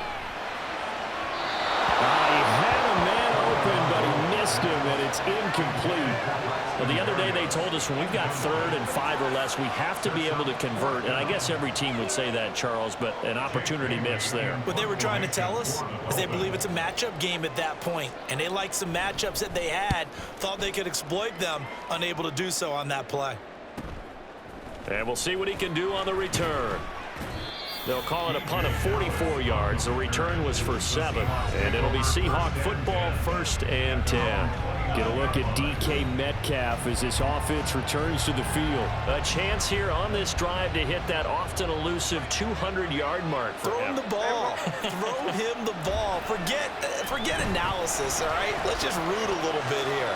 He had a man open, but he missed him, and it's incomplete. Well, the other day they told us when we've got 3rd and 5 or less, we have to be able to convert. And I guess every team would say that, Charles, but an opportunity missed there. What they were trying to tell us is they believe it's a matchup game at that point, and they liked some matchups that they had, thought they could exploit them, unable to do so on that play. And we'll see what he can do on the return. They'll call it a punt of 44 yards. The return was for 7. And it'll be Seahawk football 1st and 10. Get a look at DK Metcalf as this offense returns to the field. A chance here on this drive to hit that often elusive 200-yard mark for Throw him. him the ball. Throw him the ball. Forget analysis, all right? Let's just root a little bit here.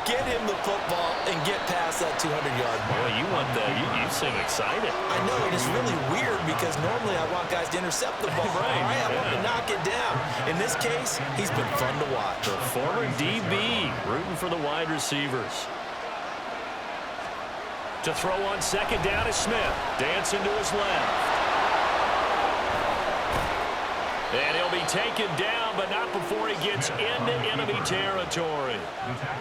Get him the football and get past that 200-yard mark. Boy, you want that. You seem excited. I know, and it's really weird because normally I want guys to intercept the ball. Right. All right? I want to knock it down. In this case, he's been fun to watch. The former DB rooting for the wide receivers. To throw on 2nd down is Smith. Dancing to his left. And he'll be taken down, but not before he gets into enemy territory.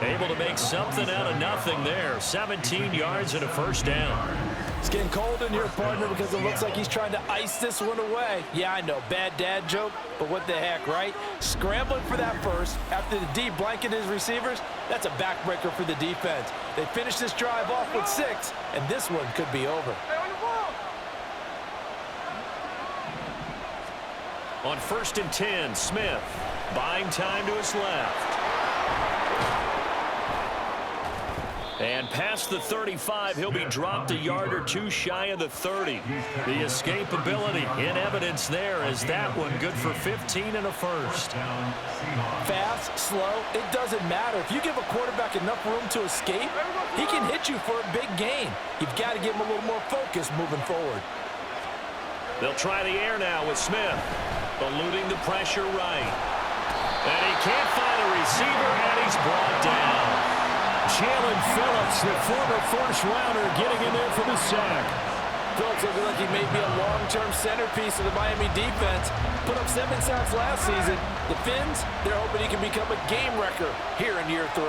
Able to make something out of nothing there. 17 yards and a 1st down. It's getting cold in here, partner, because it looks like he's trying to ice this one away. Yeah, I know, bad dad joke, but what the heck, right? Scrambling for that first after the D blanketed his receivers, that's a backbreaker for the defense. They finish this drive off with 6, and this one could be over. On 1st and 10, Smith buying time to his left. And past the 35, he'll be dropped a yard or two shy of the 30. The escapability in evidence there as that one good for 15 and a first. Fast, slow, it doesn't matter. If you give a quarterback enough room to escape, he can hit you for a big gain. You've got to give him a little more focus moving forward. They'll try the air now with Smith, eluding the pressure right. And he can't find a receiver, and he's brought down. Jalen Phillips, the former first-rounder, getting in there for the sack. Phillips looking like he may be a long-term centerpiece of the Miami defense. Put up 7 sacks last season. The Fins, they're hoping he can become a game wrecker here in year 3.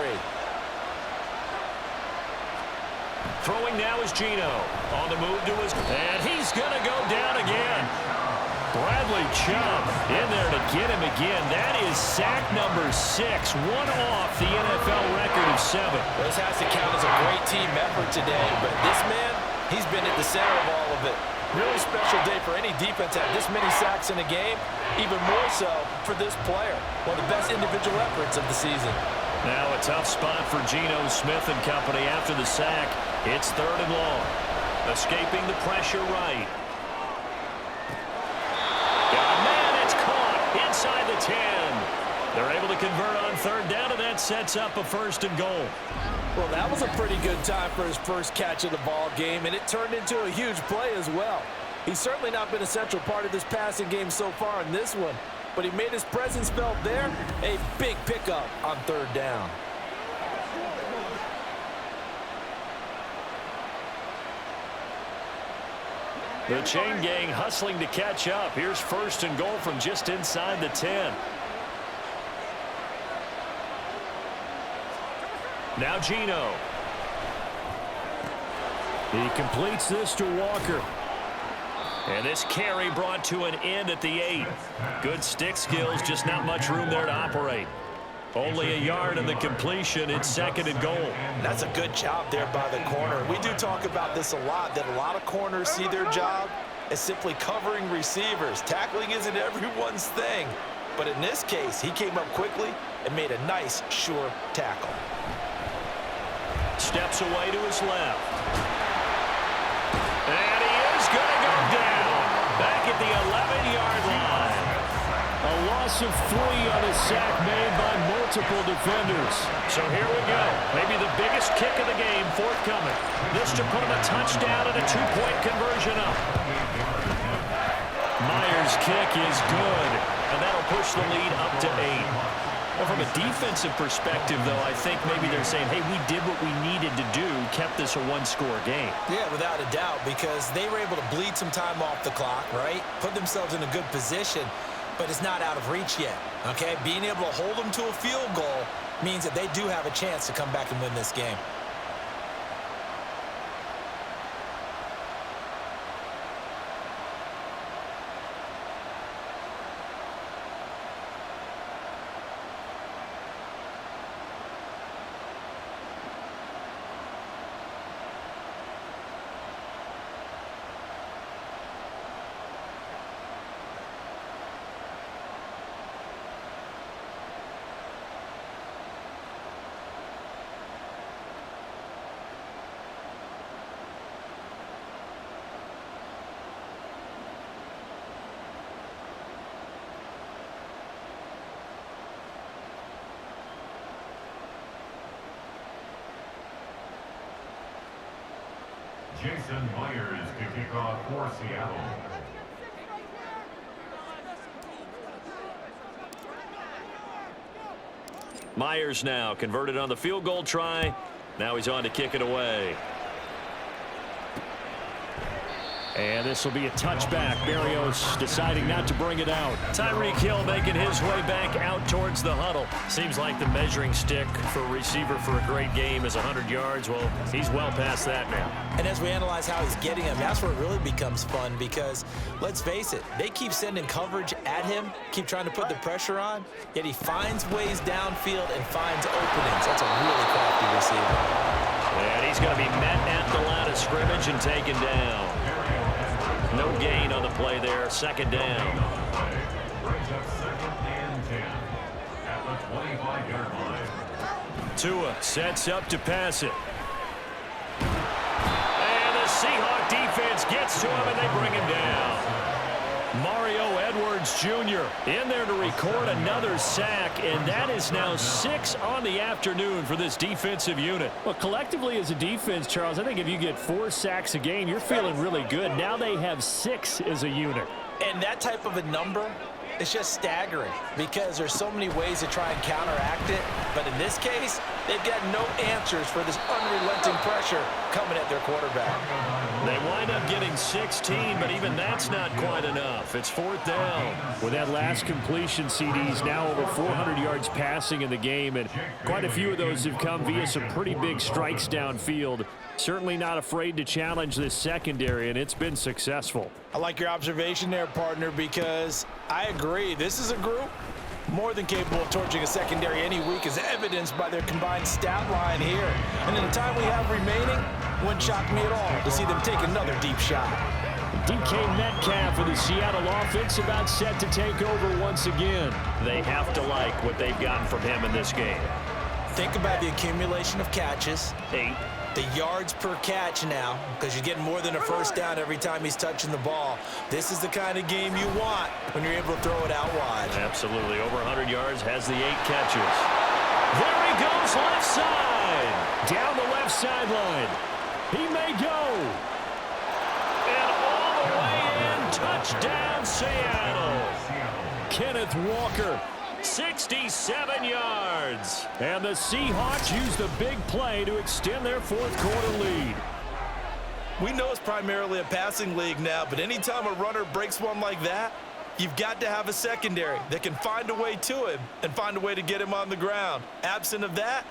Throwing now is Geno. On the move to his... And he's going to go down again. Bradley Chubb in there to get him again. That is sack number 6. One off the NFL record of 7. This has to count as a great team effort today, but this man, he's been at the center of all of it. Really special day for any defense to have this many sacks in a game, even more so for this player. One of the best individual efforts of the season. Now a tough spot for Geno Smith and company after the sack. It's 3rd and long. Escaping the pressure right. Inside the 10. They're able to convert on 3rd down, and that sets up a 1st and goal. Well, that was a pretty good time for his first catch of the ball game, and it turned into a huge play as well. He's certainly not been a central part of this passing game so far in this one, but he made his presence felt there. A big pickup on 3rd down. The chain gang hustling to catch up. Here's 1st and goal from just inside the 10. Now Geno. He completes this to Walker. And this carry brought to an end at the 8. Good stick skills, just not much room there to operate. Only a yard in the completion. It's 2nd and goal. That's a good job there by the corner. We do talk about this a lot, that a lot of corners see their job as simply covering receivers. Tackling isn't everyone's thing. But in this case, he came up quickly and made a nice, sure tackle. Steps away to his left. And he is going to go down. Back at the 11-yard line. A loss of 3 on a sack made by multiple defenders. So here we go. Maybe the biggest kick of the game forthcoming. This to put him a touchdown and a 2-point conversion up. Myers' kick is good, and that'll push the lead up to 8. Well, from a defensive perspective, though, I think maybe they're saying, hey, we did what we needed to do, kept this a 1-score game. Yeah, without a doubt, because they were able to bleed some time off the clock, right? Put themselves in a good position. But it's not out of reach yet, okay? Being able to hold them to a field goal means that they do have a chance to come back and win this game. Jason Myers to kick off for Seattle. Myers now converted on the field goal try. Now he's on to kick it away. And this will be a touchback. Berrios deciding not to bring it out. Tyreek Hill making his way back out towards the huddle. Seems like the measuring stick for a receiver for a great game is 100 yards. Well, he's well past that now. And as we analyze how he's getting him, that's where it really becomes fun because, let's face it, they keep sending coverage at him, keep trying to put the pressure on, yet he finds ways downfield and finds openings. That's a really crafty receiver. And he's going to be met at the line of scrimmage and taken down. No gain on the play there, 2nd down. 25-yard line. Tua sets up to pass it. And the Seahawks defense gets to him, and they bring him down. Mario Edwards Jr. in there to record another sack, and that is now 6 on the afternoon for this defensive unit. Well, collectively as a defense, Charles, I think if you get 4 sacks a game, you're feeling really good. Now they have 6 as a unit. And that type of a number, it's just staggering because there's so many ways to try and counteract it. But in this case, they've got no answers for this unrelenting pressure coming at their quarterback. They wind up getting 16, but even that's not quite enough. It's 4th down. With that last completion, CD's now over 400 yards passing in the game, and quite a few of those have come via some pretty big strikes downfield. Certainly not afraid to challenge this secondary, and it's been successful. I like your observation there, partner, because I agree. This is a group more than capable of torching a secondary any week, as evidenced by their combined stat line here. And in the time we have remaining, wouldn't shock me at all to see them take another deep shot. DK Metcalf for the Seattle offense about set to take over once again. They have to like what they've gotten from him in this game. Think about the accumulation of catches. 8. The yards per catch now, because you're getting more than a first down every time he's touching the ball. This is the kind of game you want when you're able to throw it out wide. Absolutely. Over 100 yards, has the 8 catches. There he goes, left side. Down the left sideline. He may go. And all the way in, touchdown Seattle. Kenneth Walker. 67 yards. And the Seahawks use the big play to extend their 4th quarter lead. We know it's primarily a passing league now, but anytime a runner breaks one like that, you've got to have a secondary that can find a way to him and find a way to get him on the ground. Absent of that,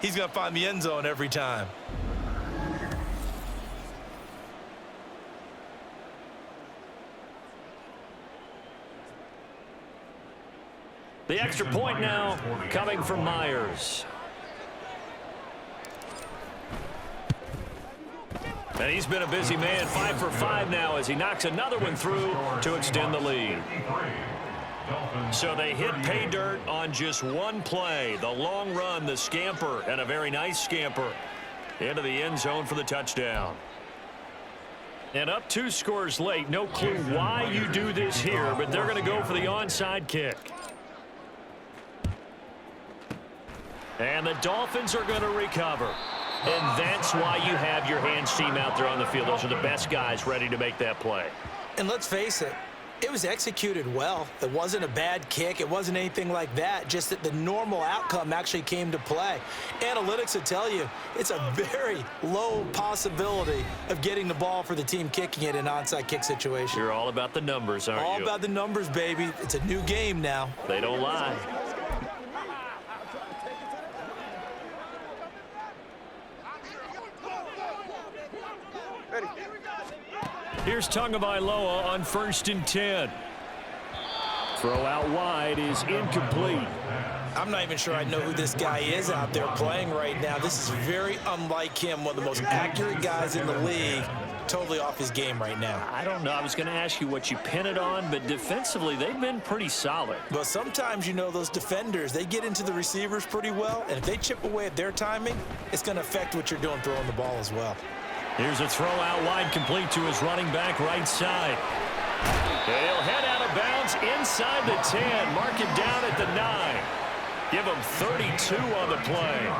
he's going to find the end zone every time. The extra point now coming from Myers. And he's been a busy man, 5 for 5 now as he knocks another one through to extend the lead. So they hit pay dirt on just one play. The long run, the scamper, and a very nice scamper into the end zone for the touchdown. And up 2 scores late. No clue why you do this here, but they're going to go for the onside kick. And the Dolphins are going to recover. And that's why you have your hands team out there on the field. Those are the best guys ready to make that play. And let's face it, it was executed well. It wasn't a bad kick. It wasn't anything like that. Just that the normal outcome actually came to play. Analytics will tell you it's a very low possibility of getting the ball for the team kicking it in an onside kick situation. You're all about the numbers, aren't you? All about the numbers, baby. It's a new game now. They don't lie. Here's Tagovaila on 1st and 10. Throw out wide is incomplete. I'm not even sure I know who this guy is out there playing right now. This is very unlike him, one of the most accurate guys in the league. Totally off his game right now. I don't know. I was going to ask you what you pin it on, but defensively, they've been pretty solid. But sometimes, you know, those defenders, they get into the receivers pretty well, and if they chip away at their timing, it's going to affect what you're doing throwing the ball as well. Here's a throw out wide, complete to his running back right side. He'll head out of bounds inside the 10. Mark him down at the 9. Give him 32 on the play.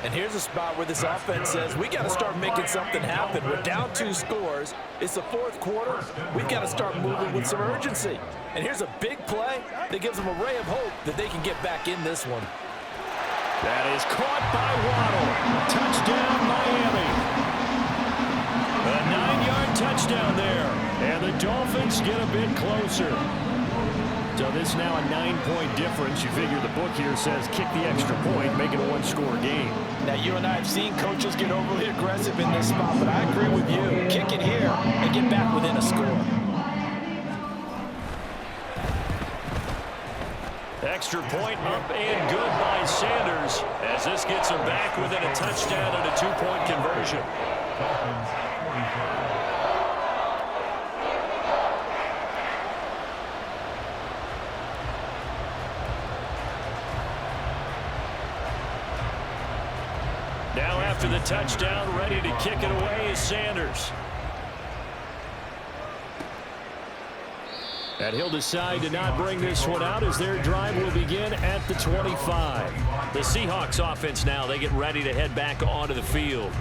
And here's a spot where this offense says, we got to start making something happen. We're down 2 scores. It's the 4th quarter. We've got to start moving with some urgency. And here's a big play that gives them a ray of hope that they can get back in this one. That is caught by Waddle. Touchdown, Miami. A 9-yard touchdown there. And the Dolphins get a bit closer. So this now a 9-point difference. You figure the book here says kick the extra point, make it a 1-score game. Now, you and I have seen coaches get overly aggressive in this spot, but I agree with you. Kick it here and get back within a score. Extra point up and good by Sanders as this gets him back within a touchdown and a 2-point conversion. after the touchdown. Ready to kick it away is Sanders. And he'll decide to not bring this one out as their drive will begin at the 25. The Seahawks offense now, they get ready to head back onto the field.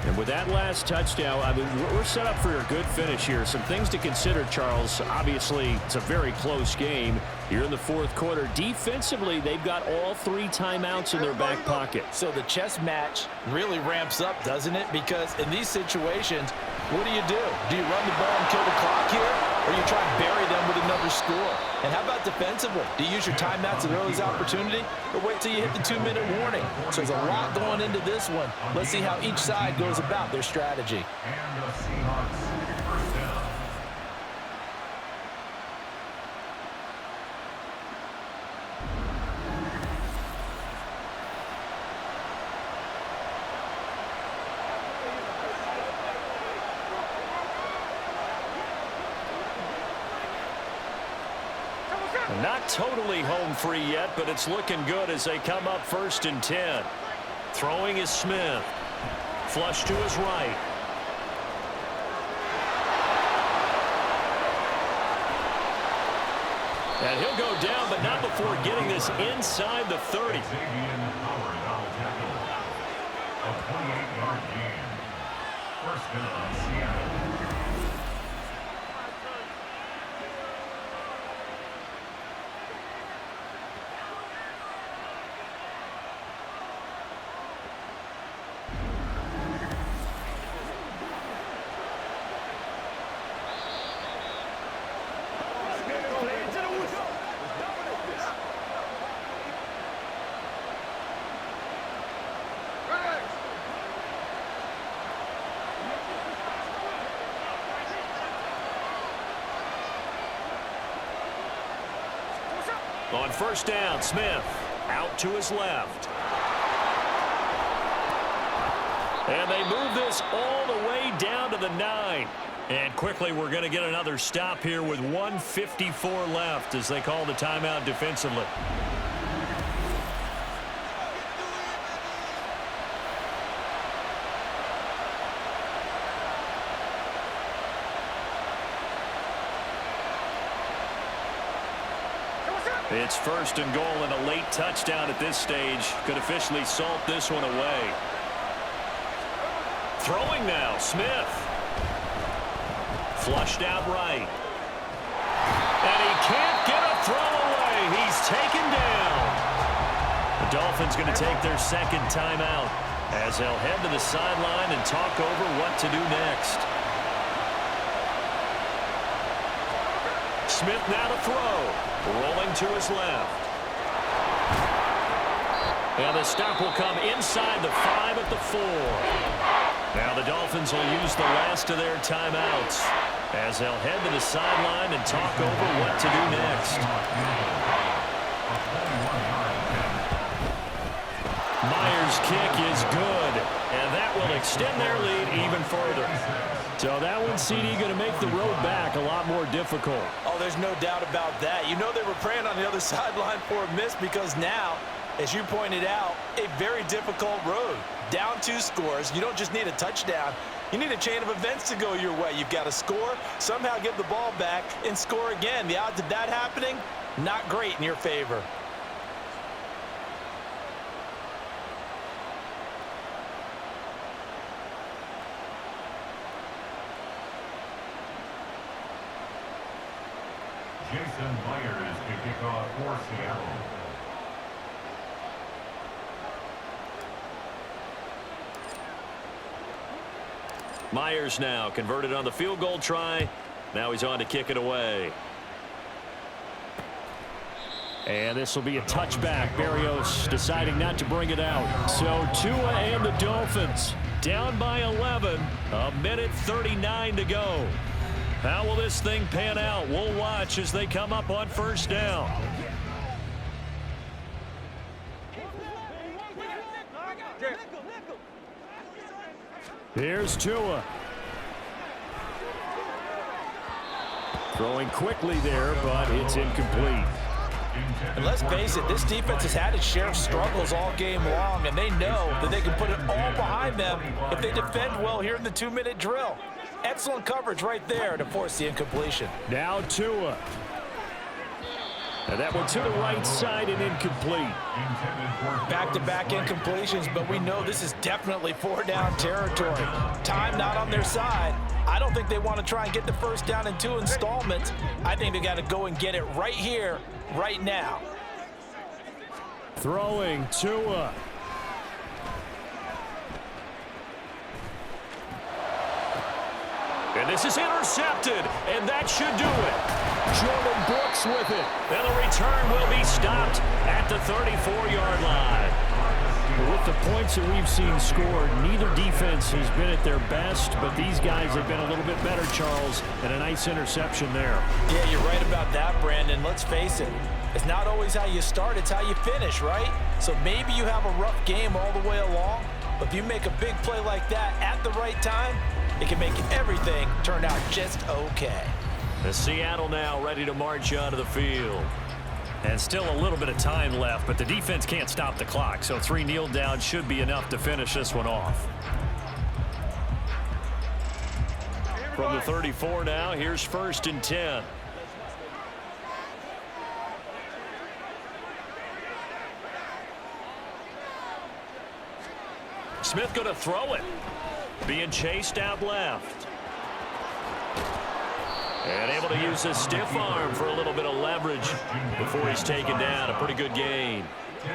And with that last touchdown, I mean, we're set up for a good finish here. Some things to consider, Charles. Obviously, it's a very close game. You're in the fourth quarter. Defensively, they've got all 3 timeouts in their back pocket. So the chess match really ramps up, doesn't it? Because in these situations, what do? Do you run the ball and kill the clock here? Or you try and bury them with another score? And how about defensively? Do you use your timeouts at earliest opportunity? Or wait till you hit the 2-minute warning? So there's a lot going into this one. Let's see how each side goes about their strategy. And the Seahawks first down. Not totally home free yet, but it's looking good as they come up 1st and 10. Throwing is Smith. Flush to his right. And he'll go down, but not before getting this inside the 30. A 28-yard gain. First down, Seattle. On first down, Smith out to his left. And they move this all the way down to the 9. And quickly we're going to get another stop here with 1:54 left as they call the timeout defensively. It's 1st and goal, and a late touchdown at this stage could officially salt this one away. Throwing now, Smith. Flushed out right. And he can't get a throw away. He's taken down. The Dolphins going to take their 2nd timeout as they'll head to the sideline and talk over what to do next. Smith now to throw. Rolling to his left. And the stop will come inside the 5 at the 4. Now the Dolphins will use the last of their timeouts as they'll head to the sideline and talk over what to do next. Myers' kick is good, and that will extend their lead even further. So that one, CD, going to make the road back a lot more difficult. Oh, there's no doubt about that. You know they were praying on the other sideline for a miss because now, as you pointed out, a very difficult road. Down 2 scores. You don't just need a touchdown. You need a chain of events to go your way. You've got to score, somehow get the ball back, and score again. The odds of that happening, not great in your favor. Jason Myers to kick off for Seattle. Myers now converted on the field goal try. Now he's on to kick it away. And this will be a touchback. Berrios deciding not to bring it out. So Tua and the Dolphins down by 11. 1:39 to go. How will this thing pan out? We'll watch as they come up on first down. Here's Tua. Throwing quickly there, but it's incomplete. And let's face it, this defense has had its share of struggles all game long, and they know that they can put it all behind them if they defend well here in the 2-minute drill. Excellent coverage right there to force the incompletion. Now Tua. And that one to the right side and incomplete. Back-to-back incompletions, but we know this is definitely 4-down territory. Time not on their side. I don't think they want to try and get the first down in 2 installments. I think they got to go and get it right here, right now. Throwing Tua. And this is intercepted, and that should do it. Jordan Brooks with it. And the return will be stopped at the 34-yard line. With the points that we've seen scored, neither defense has been at their best, but these guys have been a little bit better, Charles, and a nice interception there. Yeah, you're right about that, Brandon. Let's face it. It's not always how you start, it's how you finish, right? So maybe you have a rough game all the way along, but if you make a big play like that at the right time, it can make everything turn out just okay. The Seattle now ready to march onto the field. And still a little bit of time left, but the defense can't stop the clock, so 3 kneel downs should be enough to finish this one off. From the 34 now, here's 1st and 10. Smith going to throw it. Being chased out left. And able to use his stiff arm for a little bit of leverage before he's taken down. A pretty good gain.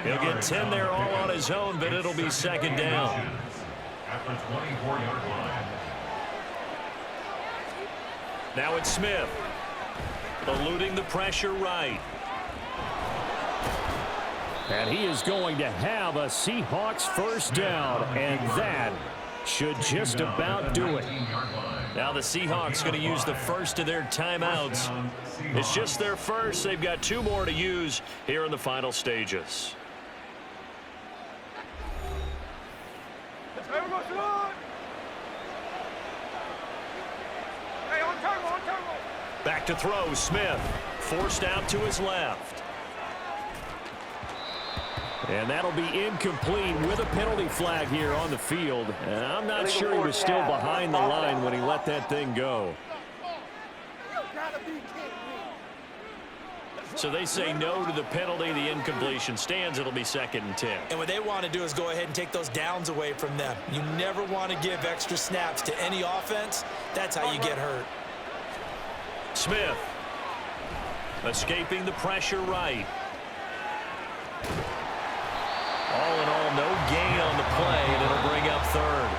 He'll get 10 there all on his own, but it'll be 2nd down. At the 24-yard line. Now it's Smith. Eluding the pressure right. And he is going to have a Seahawks 1st down, and that should just about do it. Now the Seahawks going to use the first of their timeouts. It's just their first. They've got 2 more to use here in the final stages. Back to throw, Smith. Forced out to his left. And that'll be incomplete with a penalty flag here on the field. And I'm not sure he was still behind the line when he let that thing go. So they say no to the penalty. The incompletion stands. It'll be 2nd and 10. And what they want to do is go ahead and take those downs away from them. You never want to give extra snaps to any offense. That's how you get hurt. Smith. Escaping the pressure right. All in all, no gain on the play, and it'll bring up 3rd.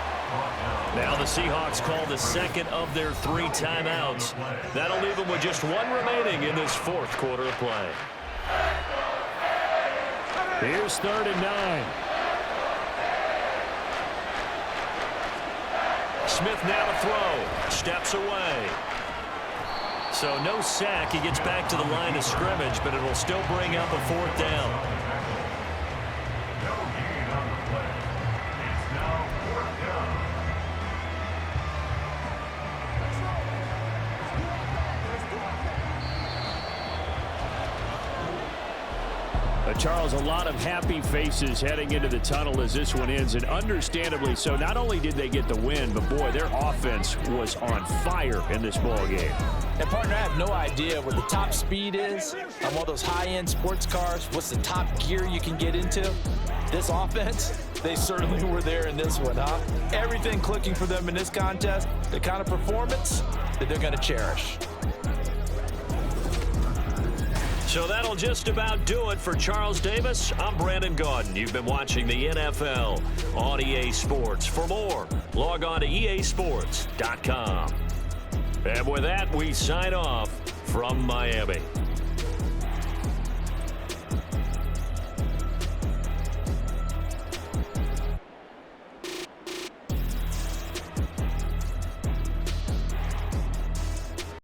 Now the Seahawks call the 2nd of their 3 timeouts. That'll leave them with just 1 remaining in this 4th quarter of play. Here's 3rd and 9. Smith now to throw. Steps away. So no sack. He gets back to the line of scrimmage, but it'll still bring up a 4th down. Charles, a lot of happy faces heading into the tunnel as this one ends, and understandably so. Not only did they get the win, but boy, their offense was on fire in this ball game. And partner, I have no idea what the top speed is on one of those high-end sports cars. What's the top gear you can get into? This offense, they certainly were there in this one, huh? Everything clicking for them in this contest, the kind of performance that they're going to cherish. So that'll just about do it for Charles Davis. I'm Brandon Gaudin. You've been watching the NFL on EA Sports. For more, log on to easports.com. And with that, we sign off from Miami.